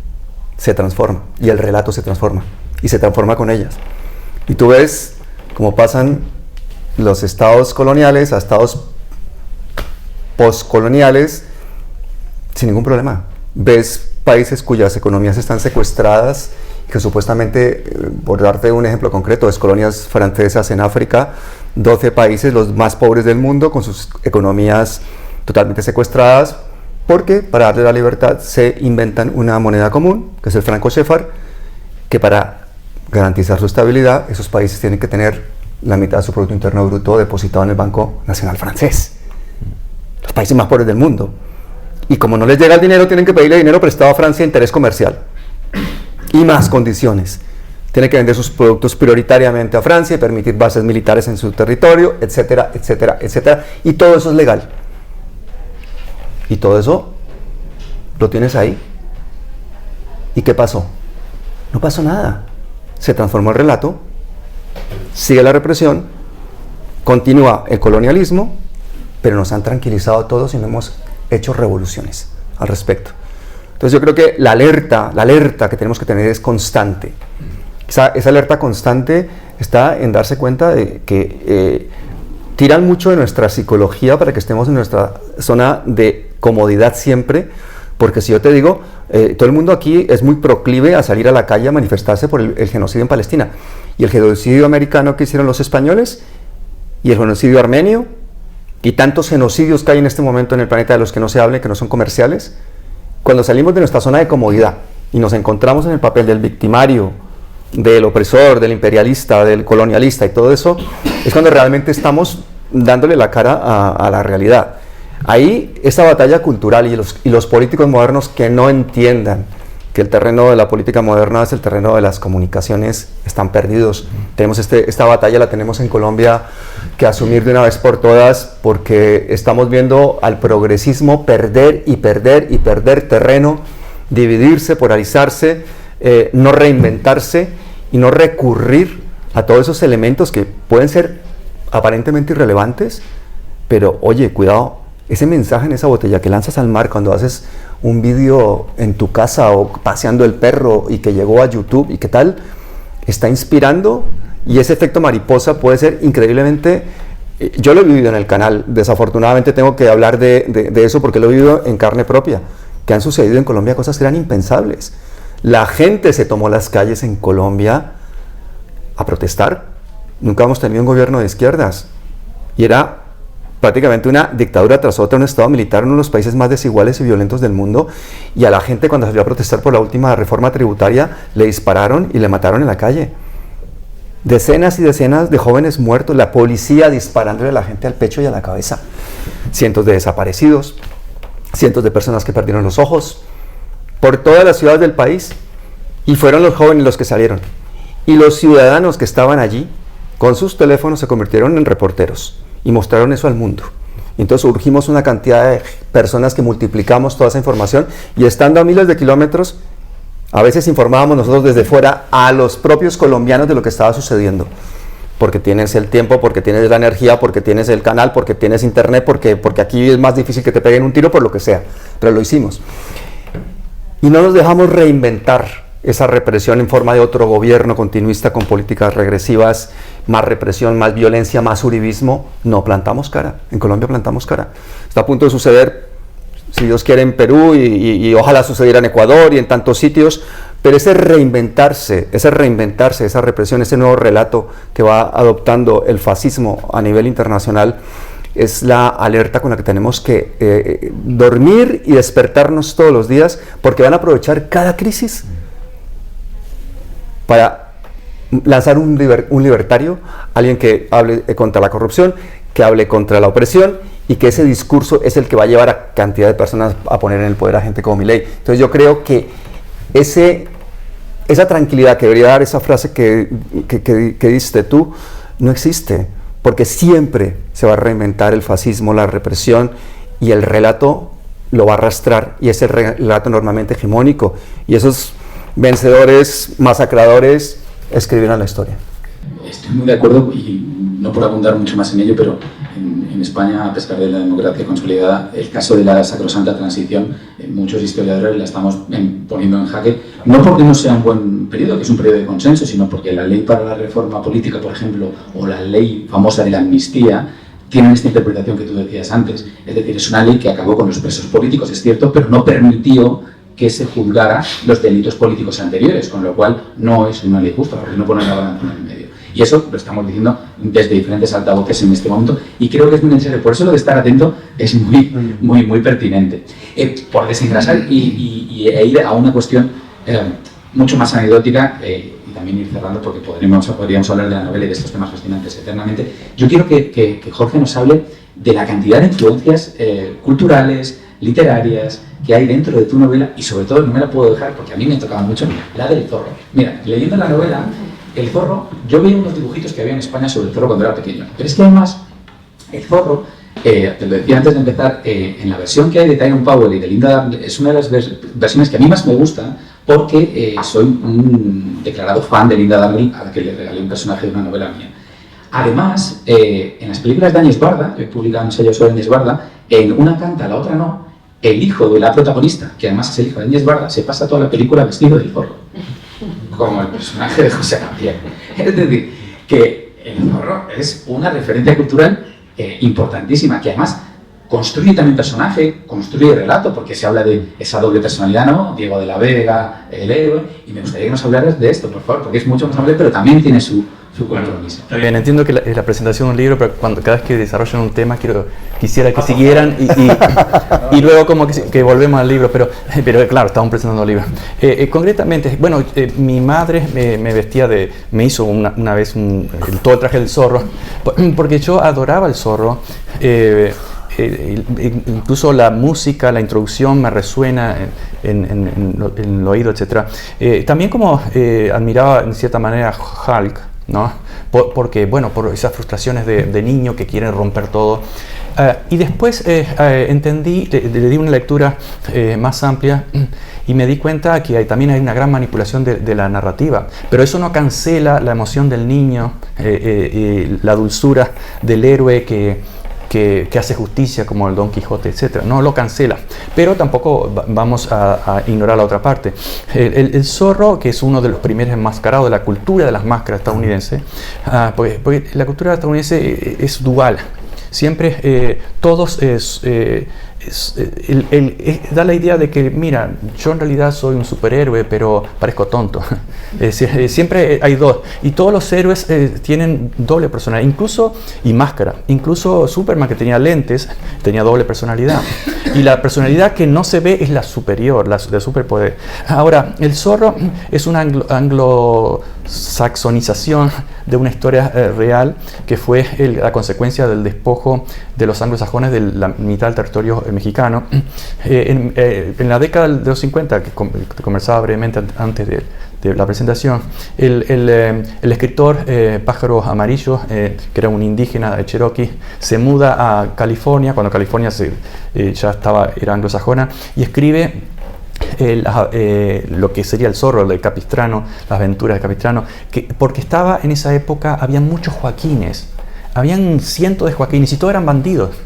se transforma, y el relato se transforma, y se transforma con ellas. Y tú ves cómo pasan los estados coloniales a estados postcoloniales sin ningún problema. Ves países cuyas economías están secuestradas, que supuestamente, por darte un ejemplo concreto, es colonias francesas en África, 12 países, los más pobres del mundo, con sus economías totalmente secuestradas, porque para darle la libertad se inventan una moneda común, que es el franco CFA, que para garantizar su estabilidad, esos países tienen que tener la mitad de su Producto Interno Bruto depositado en el Banco Nacional francés. Los países más pobres del mundo. Y como no les llega el dinero, tienen que pedirle dinero prestado a Francia a interés comercial. Y más condiciones. Tienen que vender sus productos prioritariamente a Francia y permitir bases militares en su territorio, etcétera, etcétera, etcétera. Y todo eso es legal. Y todo eso lo tienes ahí. ¿Y qué pasó? No pasó nada. Se transformó el relato, sigue la represión, continúa el colonialismo, pero nos han tranquilizado a todos y no hemos hecho revoluciones al respecto. Entonces yo creo que la alerta que tenemos que tener es constante. Esa alerta constante está en darse cuenta de que tiran mucho de nuestra psicología para que estemos en nuestra zona de comodidad siempre, porque si yo te digo, todo el mundo aquí es muy proclive a salir a la calle a manifestarse por el genocidio en Palestina, y el genocidio americano que hicieron los españoles, y el genocidio armenio, y tantos genocidios que hay en este momento en el planeta de los que no se habla, que no son comerciales. Cuando salimos de nuestra zona de comodidad y nos encontramos en el papel del victimario, del opresor, del imperialista, del colonialista y todo eso, es cuando realmente estamos dándole la cara a la realidad. Ahí, esta batalla cultural y los políticos modernos que no entiendan que el terreno de la política moderna es el terreno de las comunicaciones, están perdidos. Tenemos esta batalla la tenemos en Colombia que asumir de una vez por todas, porque estamos viendo al progresismo perder y perder y perder terreno, dividirse, polarizarse, no reinventarse y no recurrir a todos esos elementos que pueden ser aparentemente irrelevantes, pero oye, cuidado, ese mensaje en esa botella que lanzas al mar cuando haces un vídeo en tu casa o paseando el perro y que llegó a YouTube y qué tal, está inspirando, y ese efecto mariposa puede ser increíblemente... Yo lo he vivido en el canal, desafortunadamente tengo que hablar de eso porque lo he vivido en carne propia, que han sucedido en Colombia cosas que eran impensables. La gente se tomó las calles en Colombia a protestar. Nunca hemos tenido un gobierno de izquierdas. Y era prácticamente una dictadura tras otra, un estado militar, uno de los países más desiguales y violentos del mundo. Y a la gente, cuando salió a protestar por la última reforma tributaria, le dispararon y le mataron en la calle. Decenas y decenas de jóvenes muertos, la policía disparándole a la gente al pecho y a la cabeza. Cientos de desaparecidos, cientos de personas que perdieron los ojos, por todas las ciudades del país. Y fueron los jóvenes los que salieron. Y los ciudadanos que estaban allí, con sus teléfonos, se convirtieron en reporteros y mostraron eso al mundo. Entonces urgimos una cantidad de personas que multiplicamos toda esa información, y estando a miles de kilómetros, a veces informábamos nosotros desde fuera a los propios colombianos de lo que estaba sucediendo. Porque tienes el tiempo, porque tienes la energía, porque tienes el canal, porque tienes internet, porque aquí es más difícil que te peguen un tiro, por lo que sea. Pero lo hicimos. Y no nos dejamos reinventar esa represión en forma de otro gobierno continuista con políticas regresivas, más represión, más violencia, más uribismo. No, plantamos cara. En Colombia plantamos cara. Está a punto de suceder, si Dios quiere, en Perú y ojalá sucediera en Ecuador y en tantos sitios. Pero ese reinventarse, esa represión, ese nuevo relato que va adoptando el fascismo a nivel internacional, es la alerta con la que tenemos que dormir y despertarnos todos los días, porque van a aprovechar cada crisis para lanzar un libertario, alguien que hable contra la corrupción, que hable contra la opresión, y que ese discurso es el que va a llevar a cantidad de personas a poner en el poder a gente como Milei. Entonces yo creo que esa tranquilidad que debería dar esa frase que diste tú, no existe, porque siempre se va a reinventar el fascismo, la represión, y el relato lo va a arrastrar, y es el relato normalmente hegemónico, y esos vencedores, masacradores, escribieron la historia. Estoy muy de acuerdo, y no por abundar mucho más en ello, pero en España, a pesar de la democracia consolidada, el caso de la sacrosanta transición, muchos historiadores la estamos poniendo en jaque, no porque no sea un buen periodo, que es un periodo de consenso, sino porque la ley para la reforma política, por ejemplo, o la ley famosa de la amnistía, tienen esta interpretación que tú decías antes. Es decir, es una ley que acabó con los presos políticos, es cierto, pero no permitió que se juzgara los delitos políticos anteriores, con lo cual no es una ley justa, porque no pone la balanza en el medio. Y eso lo estamos diciendo desde diferentes altavoces en este momento, y creo que es muy necesario. Por eso lo de estar atento es muy pertinente. Por desengrasar e ir a una cuestión mucho más anecdótica, y también ir cerrando, porque podríamos hablar de la novela y de estos temas fascinantes eternamente. Yo quiero que Jorge nos hable de la cantidad de influencias culturales, literarias, que hay dentro de tu novela, y sobre todo, no me la puedo dejar porque a mí me tocaba mucho, la del zorro. Mira, leyendo la novela, el zorro, yo veía unos dibujitos que había en España sobre el zorro cuando era pequeño, pero es que además el zorro, te lo decía antes de empezar, en la versión que hay de Tyrone Power y de Linda Darling, es una de las versiones que a mí más me gustan, porque soy un declarado fan de Linda Darling, a la que le regalé un personaje de una novela mía. Además, en las películas de Áñez Barda, que he publicado un ensayo sobre Áñez Barda, en una canta, la otra no, el hijo de la protagonista, que además es el hijo de Áñez Barda, se pasa toda la película vestido del zorro, como el personaje de José Gabriel. Es decir, que el zorro es una referencia cultural importantísima, que además construye también personaje, construye relato, porque se habla de esa doble personalidad, ¿no? Diego de la Vega, el héroe, y me gustaría que nos hablaras de esto, por favor, porque es mucho más amable, pero también tiene su compromiso. Está bien, entiendo que la presentación de un libro, pero cada vez que desarrollan un tema quisiera que siguieran y luego como que volvemos al libro, pero claro, estamos presentando un libro. Concretamente, bueno, mi madre me hizo una vez todo el traje del zorro, porque yo adoraba el zorro. Incluso la música, la introducción me resuena en el oído, etc. También como admiraba en cierta manera a Hulk, ¿no? Porque, bueno, por esas frustraciones de niño que quieren romper todo. Y después entendí, le di una lectura más amplia y me di cuenta que también hay una gran manipulación de la narrativa. Pero eso no cancela la emoción del niño, la dulzura del héroe que hace justicia, como el Don Quijote, etc. No lo cancela, pero tampoco vamos a ignorar la otra parte. El zorro, que es uno de los primeros enmascarados de la cultura de las máscaras estadounidense, porque la cultura estadounidense es dual. Siempre todos da la idea de que, mira, yo en realidad soy un superhéroe, pero parezco tonto. Es decir, siempre hay dos. Y todos los héroes tienen doble personalidad, incluso, y máscara. Incluso Superman, que tenía lentes, tenía doble personalidad. Y la personalidad que no se ve es la superior, la de superpoder. Ahora, el zorro es una anglosaxonización de una historia real que fue la consecuencia del despojo de los anglosajones de la mitad del territorio mexicano. En la década de los 50, que conversaba brevemente antes de la presentación, el escritor Pájaro Amarillo, que era un indígena de Cherokee, se muda a California, cuando California era anglosajona, y escribe lo que sería el zorro de Capistrano, las aventuras de Capistrano, porque estaba en esa época, había muchos Joaquines. Habían cientos de Joaquines y todos eran bandidos.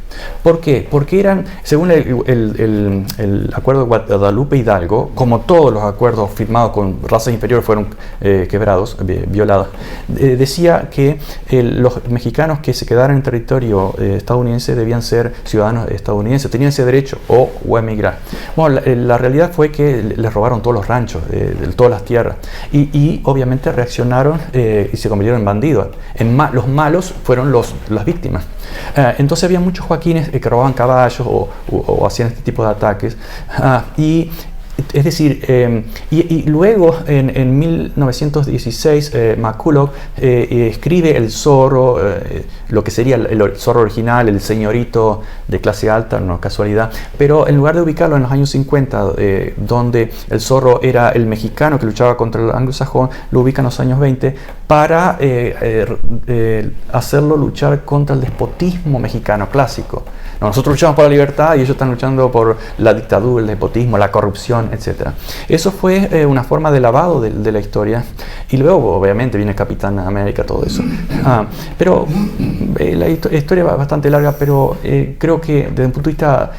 ¿Por qué? Porque eran, según el acuerdo de Guadalupe Hidalgo, como todos los acuerdos firmados con razas inferiores fueron quebrados, violados, decía que los mexicanos que se quedaran en territorio estadounidense debían ser ciudadanos estadounidenses, tenían ese derecho o emigrar. Bueno, la realidad fue que les robaron todos los ranchos, todas las tierras, y obviamente reaccionaron y se convirtieron en bandidos. Los malos fueron las víctimas. Entonces había muchos Joaquines que robaban caballos o hacían este tipo de ataques. Es decir, y luego en 1916 McCulloch escribe El zorro, lo que sería el zorro original, el señorito de clase alta, no casualidad, pero en lugar de ubicarlo en los años 50, donde el zorro era el mexicano que luchaba contra el anglosajón, lo ubica en los años 20 para hacerlo luchar contra el despotismo mexicano clásico. Nosotros luchamos por la libertad y ellos están luchando por la dictadura, el despotismo, la corrupción, etc. Eso fue una forma de lavado de la historia. Y luego, obviamente, viene Capitán América, todo eso. Pero la historia es bastante larga, pero creo que desde un punto de vista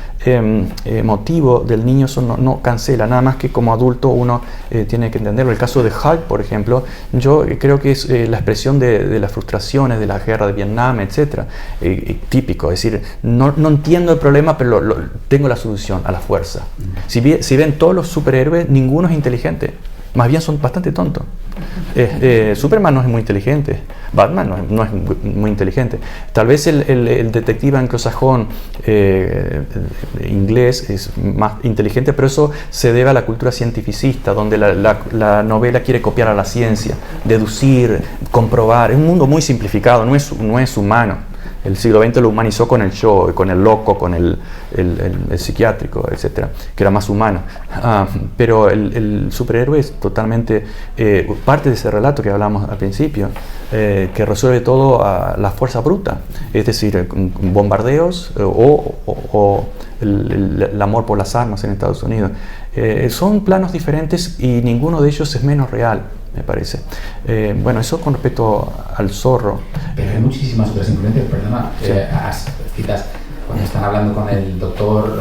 emotivo del niño eso no cancela, nada más que como adulto uno tiene que entenderlo. El caso de Hulk, por ejemplo, yo creo que es la expresión de las frustraciones de la guerra de Vietnam, etc. Típico, es decir, no entiendo el problema, pero tengo la solución a la fuerza. Si ven todos los superhéroes, ninguno es inteligente. Más bien son bastante tontos. Superman no es muy inteligente. Batman no es muy inteligente. Tal vez el detective anglosajón inglés es más inteligente, pero eso se debe a la cultura cientificista, donde la novela quiere copiar a la ciencia, deducir, comprobar. Es un mundo muy simplificado, no es humano. El siglo XX lo humanizó con el show, con el loco, con el psiquiátrico, etcétera, que era más humano. Pero el superhéroe es totalmente parte de ese relato que hablamos al principio, que resuelve todo a la fuerza bruta, es decir, bombardeos o el amor por las armas en Estados Unidos. Son planos diferentes y ninguno de ellos es menos real, me parece. Bueno, eso con respecto al zorro. Pero hay muchísimas otras influencias, perdona, Sí. citas, cuando están hablando con el doctor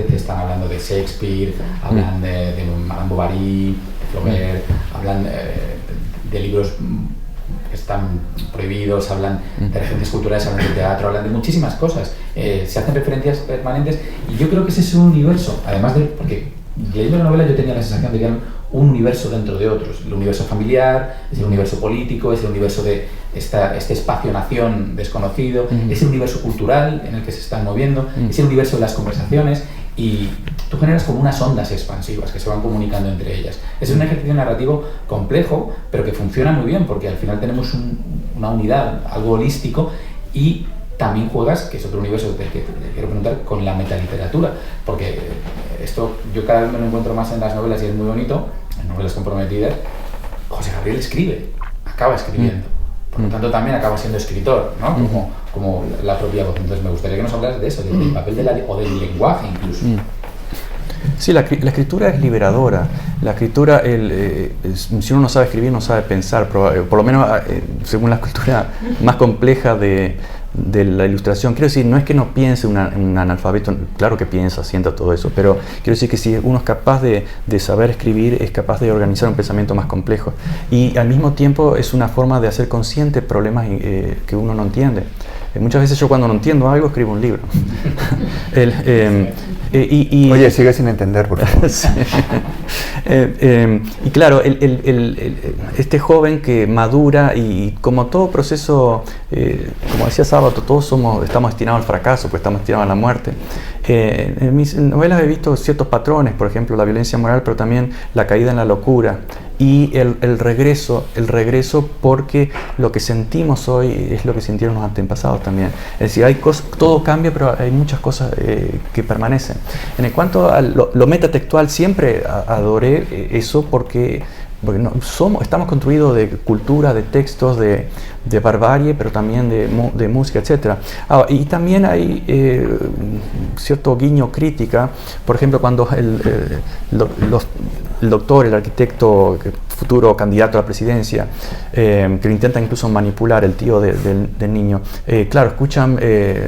te están hablando de Shakespeare, hablan de Madame Bovary, de Flaubert, hablan de libros que están prohibidos, hablan de referencias culturales, hablan de teatro, hablan de muchísimas cosas, se hacen referencias permanentes, y yo creo que ese es un universo, además de, porque leyendo la novela yo tenía la sensación de que eran un universo dentro de otros, el universo familiar, es el universo político, es el universo de este espacio-nación desconocido, es el universo cultural en el que se están moviendo, es el universo de las conversaciones, y tú generas como unas ondas expansivas que se van comunicando entre ellas. Es un ejercicio narrativo complejo, pero que funciona muy bien, porque al final tenemos una unidad, algo holístico, y también juegas, que es otro universo del que te quiero preguntar, con la metaliteratura, porque esto yo cada vez me lo encuentro más en las novelas y es muy bonito, en novelas comprometidas. José Gabriel escribe, acaba escribiendo, por lo tanto también acaba siendo escritor, ¿no? Como la propia voz. Entonces me gustaría que nos hablaras de eso, del papel o del lenguaje incluso. Sí, la escritura es liberadora. La escritura, si uno no sabe escribir, no sabe pensar, por lo menos según la cultura más compleja de la ilustración. Quiero decir, no es que no piense un analfabeto, claro que piensa, sienta todo eso, pero quiero decir que si uno es capaz de saber escribir, es capaz de organizar un pensamiento más complejo. Y al mismo tiempo es una forma de hacer consciente problemas que uno no entiende. Quiero decir, no es que no piense un analfabeto, claro que piensa, sienta todo eso, pero quiero decir que si uno es capaz de saber escribir, es capaz de organizar un pensamiento más complejo. Y al mismo tiempo es una forma de hacer consciente problemas que uno no entiende. Muchas veces yo cuando no entiendo algo escribo un libro. Oye, sigue sin entender, por favor. Sí. Y claro, este joven que madura y como todo proceso, como decía Sábato, todos estamos destinados al fracaso, pues estamos destinados a la muerte. En mis novelas he visto ciertos patrones, por ejemplo, la violencia moral, pero también la caída en la locura y el regreso porque lo que sentimos hoy es lo que sintieron los antepasados también. Es decir, todo cambia, pero hay muchas cosas que permanecen. En cuanto a lo metatextual, siempre adoré eso porque estamos construidos de cultura, de textos, de barbarie, pero también de música, etc. Y también hay cierto guiño crítica, por ejemplo, cuando el doctor, el arquitecto, futuro candidato a la presidencia, que lo intenta incluso manipular, el tío del niño, claro, escuchan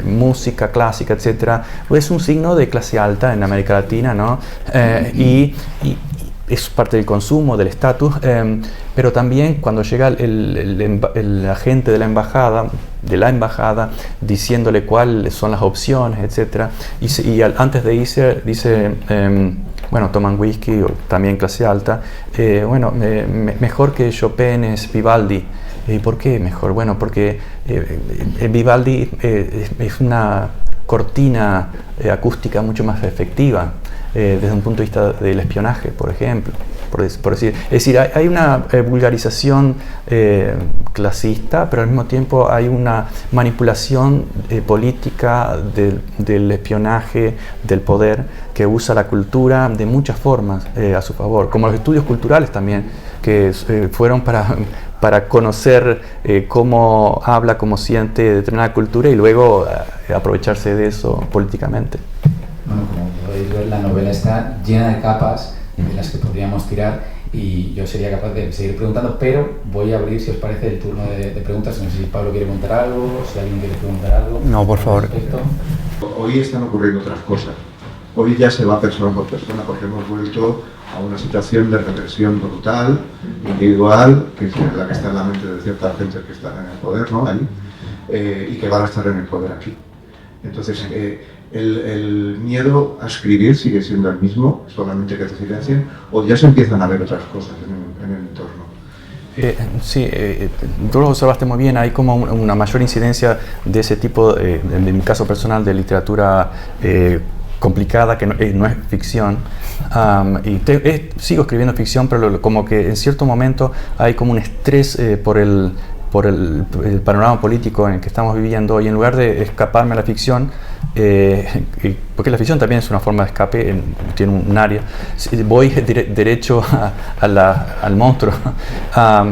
música clásica, etc. Es un signo de clase alta en América Latina, ¿no? Y es parte del consumo, del estatus, pero también cuando llega el agente de la embajada diciéndole cuáles son las opciones, etc. Y antes de irse dice, bueno, toman whisky, o también clase alta, mejor que Chopin es Vivaldi. ¿Y por qué mejor? Bueno, porque Vivaldi es una cortina acústica mucho más efectiva desde un punto de vista del espionaje, por ejemplo. Por decir. Es decir, hay una vulgarización clasista, pero al mismo tiempo hay una manipulación política del espionaje, del poder, que usa la cultura de muchas formas a su favor, como los estudios culturales también, que fueron para conocer cómo habla, cómo siente determinada cultura y luego aprovecharse de eso políticamente. Bueno, como podéis ver, la novela está llena de capas de las que podríamos tirar y yo sería capaz de seguir preguntando, pero voy a abrir, si os parece, el turno de preguntas. No sé si Pablo quiere contar algo, si alguien quiere preguntar algo. No, por favor. Hoy están ocurriendo otras cosas. Hoy ya se va persona por persona porque hemos vuelto a una situación de represión brutal, individual, que es la que está en la mente de cierta gente que está en el poder, ¿no? Ahí, y que van a estar en el poder aquí. Entonces, el miedo a escribir sigue siendo el mismo, solamente que te silencien, o ya se empiezan a ver otras cosas en el entorno. Sí, tú lo observaste muy bien, hay como una mayor incidencia de ese tipo, en mi caso personal, de literatura complicada, que no es ficción. Sigo escribiendo ficción, pero como que en cierto momento hay como un estrés por el panorama político en el que estamos viviendo, y en lugar de escaparme a la ficción, porque la ficción también es una forma de escape, tiene un área, voy derecho al monstruo.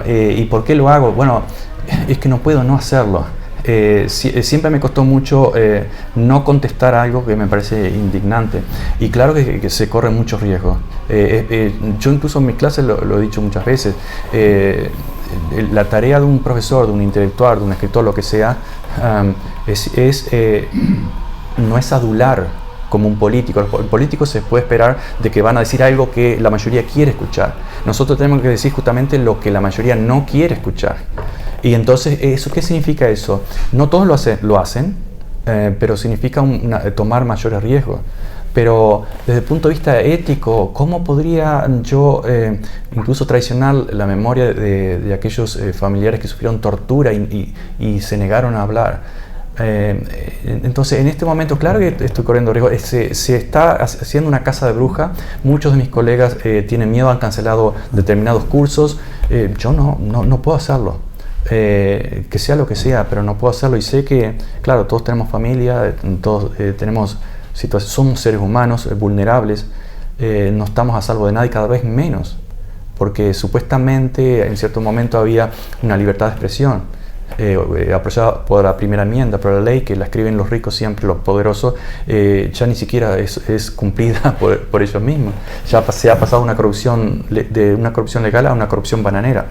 ¿Y por qué lo hago? Bueno, es que no puedo no hacerlo. Siempre me costó mucho no contestar algo que me parece indignante, y claro que se corren muchos riesgos. Yo incluso en mis clases lo he dicho muchas veces, la tarea de un profesor, de un intelectual, de un escritor, lo que sea, no es adular como un político. El político se puede esperar de que van a decir algo que la mayoría quiere escuchar. Nosotros tenemos que decir justamente lo que la mayoría no quiere escuchar. Y entonces, ¿qué significa eso? No todos lo hacen, pero significa tomar mayores riesgos. Pero desde el punto de vista ético, ¿cómo podría yo incluso traicionar la memoria de aquellos familiares que sufrieron tortura y se negaron a hablar? Entonces, en este momento, claro que estoy corriendo riesgo. Se está haciendo una caza de bruja. Muchos de mis colegas tienen miedo, han cancelado determinados cursos. Yo no puedo hacerlo. Que sea lo que sea, pero no puedo hacerlo. Y sé que, claro, todos tenemos familia, todos tenemos situaciones, somos seres humanos vulnerables, no estamos a salvo de nada, y cada vez menos, porque supuestamente en cierto momento había una libertad de expresión apoyada por la primera enmienda, por la ley que la escriben los ricos siempre, los poderosos, ya ni siquiera es cumplida por ellos mismos. Ya se ha pasado de una corrupción legal a una corrupción bananera.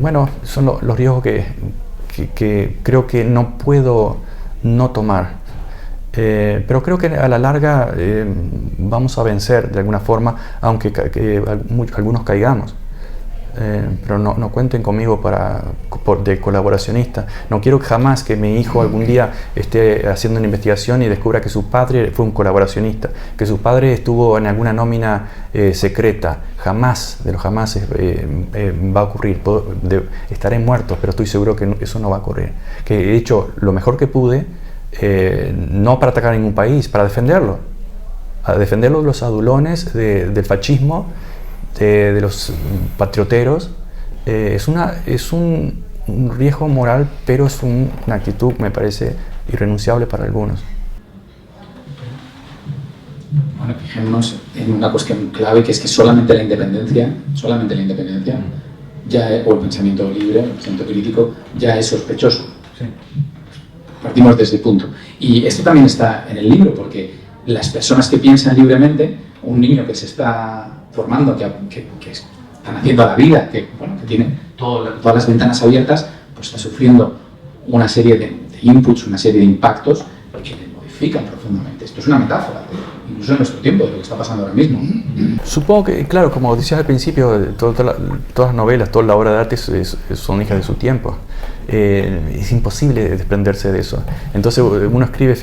Bueno, son los riesgos que creo que no puedo no tomar. Pero creo que a la larga vamos a vencer de alguna forma, aunque algunos caigamos. pero no cuenten conmigo de colaboracionista. No quiero jamás que mi hijo algún día esté haciendo una investigación y descubra que su padre fue un colaboracionista, que su padre estuvo en alguna nómina secreta. Jamás, de los jamás va a ocurrir. Estaré muerto, pero estoy seguro que eso no va a ocurrir. Que he hecho lo mejor que pude, no para atacar a ningún país, para defenderlo. A defenderlo de los adulones del fascismo, de los patrioteros. Es un riesgo moral, pero es una actitud, me parece, irrenunciable para algunos. Bueno, fijémonos en una cuestión clave, que es que solamente la independencia, o el pensamiento libre, el pensamiento crítico, ya es sospechoso. Sí. Partimos de ese punto. Y esto también está en el libro, porque las personas que piensan libremente, un niño que se está formando, que están haciendo a la vida, que tiene todas las ventanas abiertas, pues está sufriendo una serie de inputs, una serie de impactos que le modifican profundamente. Esto es una metáfora, incluso en nuestro tiempo, de lo que está pasando ahora mismo. Supongo que, claro, como decías al principio, todas las novelas, toda la obra de arte son hijas de su tiempo. Es imposible desprenderse de eso. Entonces uno escribe,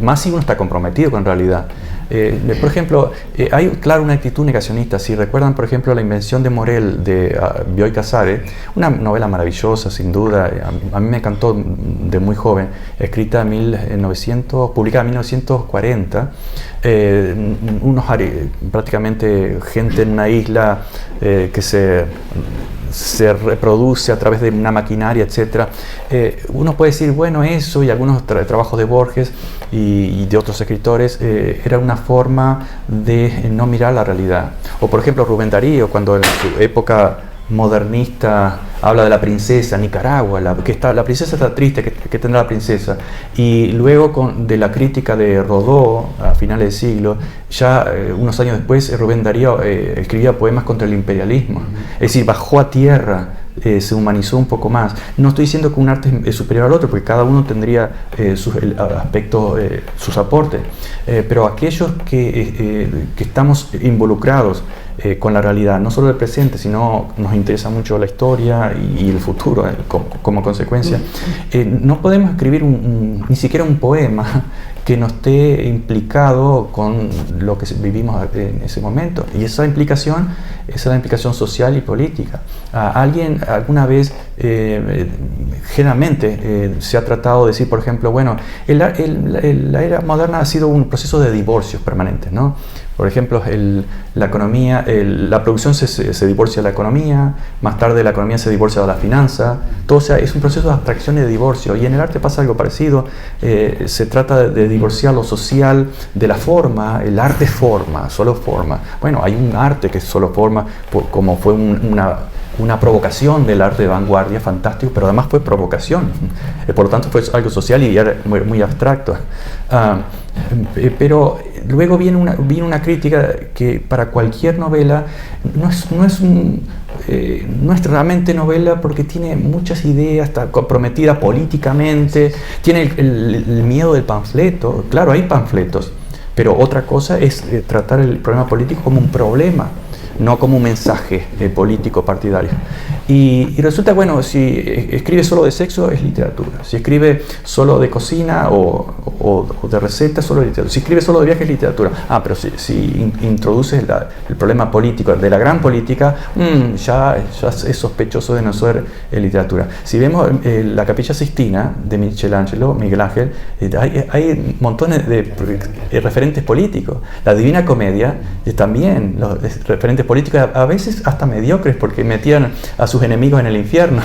más si uno está comprometido con realidad. Por ejemplo, hay, claro, una actitud negacionista. Si recuerdan, por ejemplo, La invención de Morel de Bioy Casares, una novela maravillosa, sin duda, a mí me encantó de muy joven, escrita publicada en 1940, prácticamente gente en una isla que se reproduce a través de una maquinaria, etc. Uno puede decir, bueno, eso y algunos trabajos de Borges y de otros escritores era una forma de no mirar la realidad. O por ejemplo Rubén Darío, cuando en su época modernista habla de la princesa Nicaragua, la princesa está triste, que tendrá la princesa, y luego de la crítica de Rodó a finales del siglo, ya unos años después Rubén Darío escribía poemas contra el imperialismo, es decir, bajó a tierra, se humanizó un poco más. No estoy diciendo que un arte es superior al otro, porque cada uno tendría sus aspectos, sus aportes, pero aquellos que estamos involucrados con la realidad, no solo del presente, sino nos interesa mucho la historia y el futuro como consecuencia, no podemos escribir ni siquiera un poema que no esté implicado con lo que vivimos en ese momento. Y esa implicación es la implicación social y política. Alguien alguna vez, generalmente, se ha tratado de decir, por ejemplo, bueno, la era moderna ha sido un proceso de divorcios permanentes, ¿no? Por ejemplo, la economía, la producción se divorcia de la economía, más tarde la economía se divorcia de la finanza, todo, o sea, es un proceso de abstracción y de divorcio, y en el arte pasa algo parecido. Se trata de divorciar lo social de la forma. El arte es forma, solo forma. Bueno, hay un arte que es solo forma, como fue una provocación del arte de vanguardia, fantástico, pero además fue provocación, por lo tanto fue algo social y era muy abstracto. Pero luego viene una crítica que para cualquier novela no es realmente novela, porque tiene muchas ideas, está comprometida políticamente, tiene el miedo del panfleto. Claro, hay panfletos, pero otra cosa es tratar el problema político como un problema, no como un mensaje político partidario. Y resulta, bueno, si escribe solo de sexo, es literatura. Si escribe solo de cocina o de recetas, solo es literatura. Si escribe solo de viajes, es literatura. Pero si introduces el problema político, de la gran política, ya es sospechoso de no ser literatura. Si vemos la Capilla Sixtina de Miguel Ángel, hay montones de referentes políticos. La Divina Comedia también, los referentes políticos, a veces hasta mediocres, porque metían a sus enemigos en el infierno.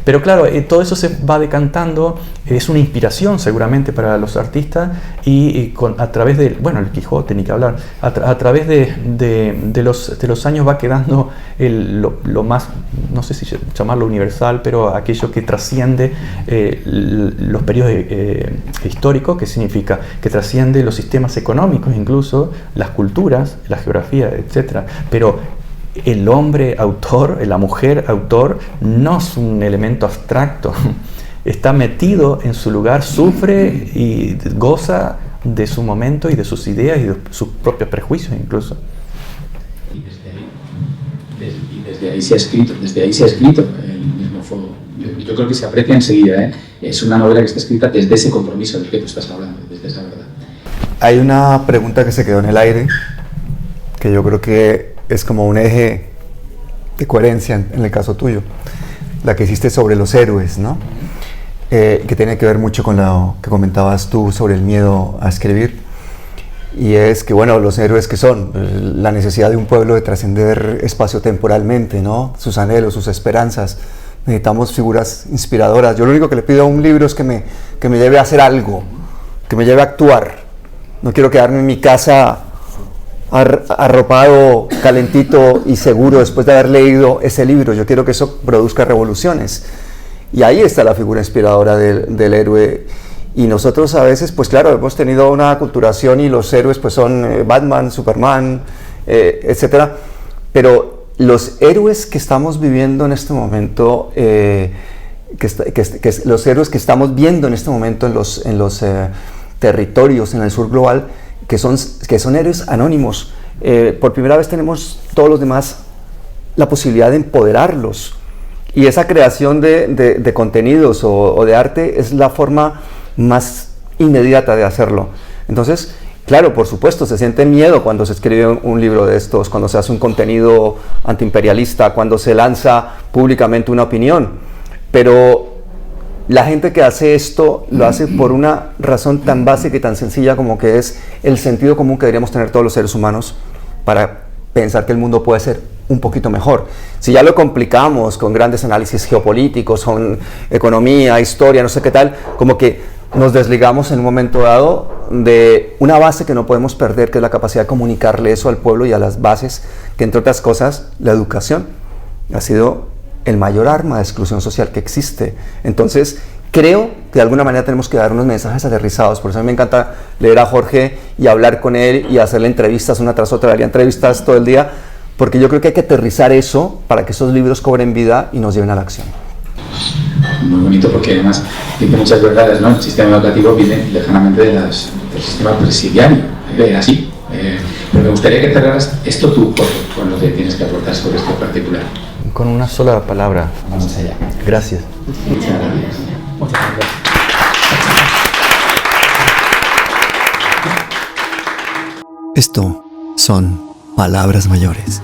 Pero claro, todo eso se va decantando, es una inspiración seguramente para los artistas, y a través de, bueno, el Quijote, ni que hablar, a través de los años va quedando lo más, no sé si llamarlo universal, pero aquello que trasciende los periodos históricos, que significa que trasciende los sistemas económicos, incluso las culturas, la geografía, etc. Pero el hombre autor, la mujer autor, no es un elemento abstracto, está metido en su lugar, sufre y goza de su momento y de sus ideas y de sus propios prejuicios incluso. Y desde desde ahí se ha escrito el mismo fuego. Yo creo que se aprecia enseguida, ¿eh? Es una novela que está escrita desde ese compromiso del que tú estás hablando, desde esa verdad. Hay una pregunta que se quedó en el aire, que yo creo que es como un eje de coherencia en el caso tuyo, la que hiciste sobre los héroes, ¿no? Que tiene que ver mucho con lo que comentabas tú sobre el miedo a escribir, y es que, bueno, los héroes que son la necesidad de un pueblo de trascender espacio-temporalmente, ¿no? Sus anhelos, sus esperanzas. Necesitamos figuras inspiradoras. Yo lo único que le pido a un libro es que me lleve a hacer algo, que me lleve a actuar. No quiero quedarme en mi casa arropado, calentito y seguro después de haber leído ese libro. Yo quiero que eso produzca revoluciones. Y ahí está la figura inspiradora del héroe. Y nosotros a veces, pues claro, hemos tenido una aculturación y los héroes pues son Batman, Superman, etcétera. Pero los héroes que estamos viviendo en este momento, los héroes que estamos viendo en este momento en los territorios en el sur global, que son héroes anónimos, por primera vez tenemos todos los demás la posibilidad de empoderarlos. Y esa creación de contenidos o de arte es la forma más inmediata de hacerlo. Entonces, claro, por supuesto, se siente miedo cuando se escribe un libro de estos, cuando se hace un contenido antiimperialista, cuando se lanza públicamente una opinión. Pero la gente que hace esto lo hace por una razón tan básica y tan sencilla como que es el sentido común que deberíamos tener todos los seres humanos para pensar que el mundo puede ser un poquito mejor. Si ya lo complicamos con grandes análisis geopolíticos, con economía, historia, no sé qué tal, como que nos desligamos en un momento dado de una base que no podemos perder, que es la capacidad de comunicarle eso al pueblo y a las bases, que entre otras cosas, la educación ha sido el mayor arma de exclusión social que existe. Entonces, creo que de alguna manera tenemos que dar unos mensajes aterrizados. Por eso a mí me encanta leer a Jorge y hablar con él y hacerle entrevistas una tras otra, haría entrevistas todo el día, porque yo creo que hay que aterrizar eso para que esos libros cobren vida y nos lleven a la acción. Muy bonito, porque además dice muchas verdades, ¿no? El sistema educativo viene lejanamente del sistema presidiario, así. Pero me gustaría que cerraras esto tú con lo que tienes que aportar sobre esto particular. Con una sola palabra. Vamos allá. Gracias. Muchas gracias. Muchas gracias. Esto son palabras mayores.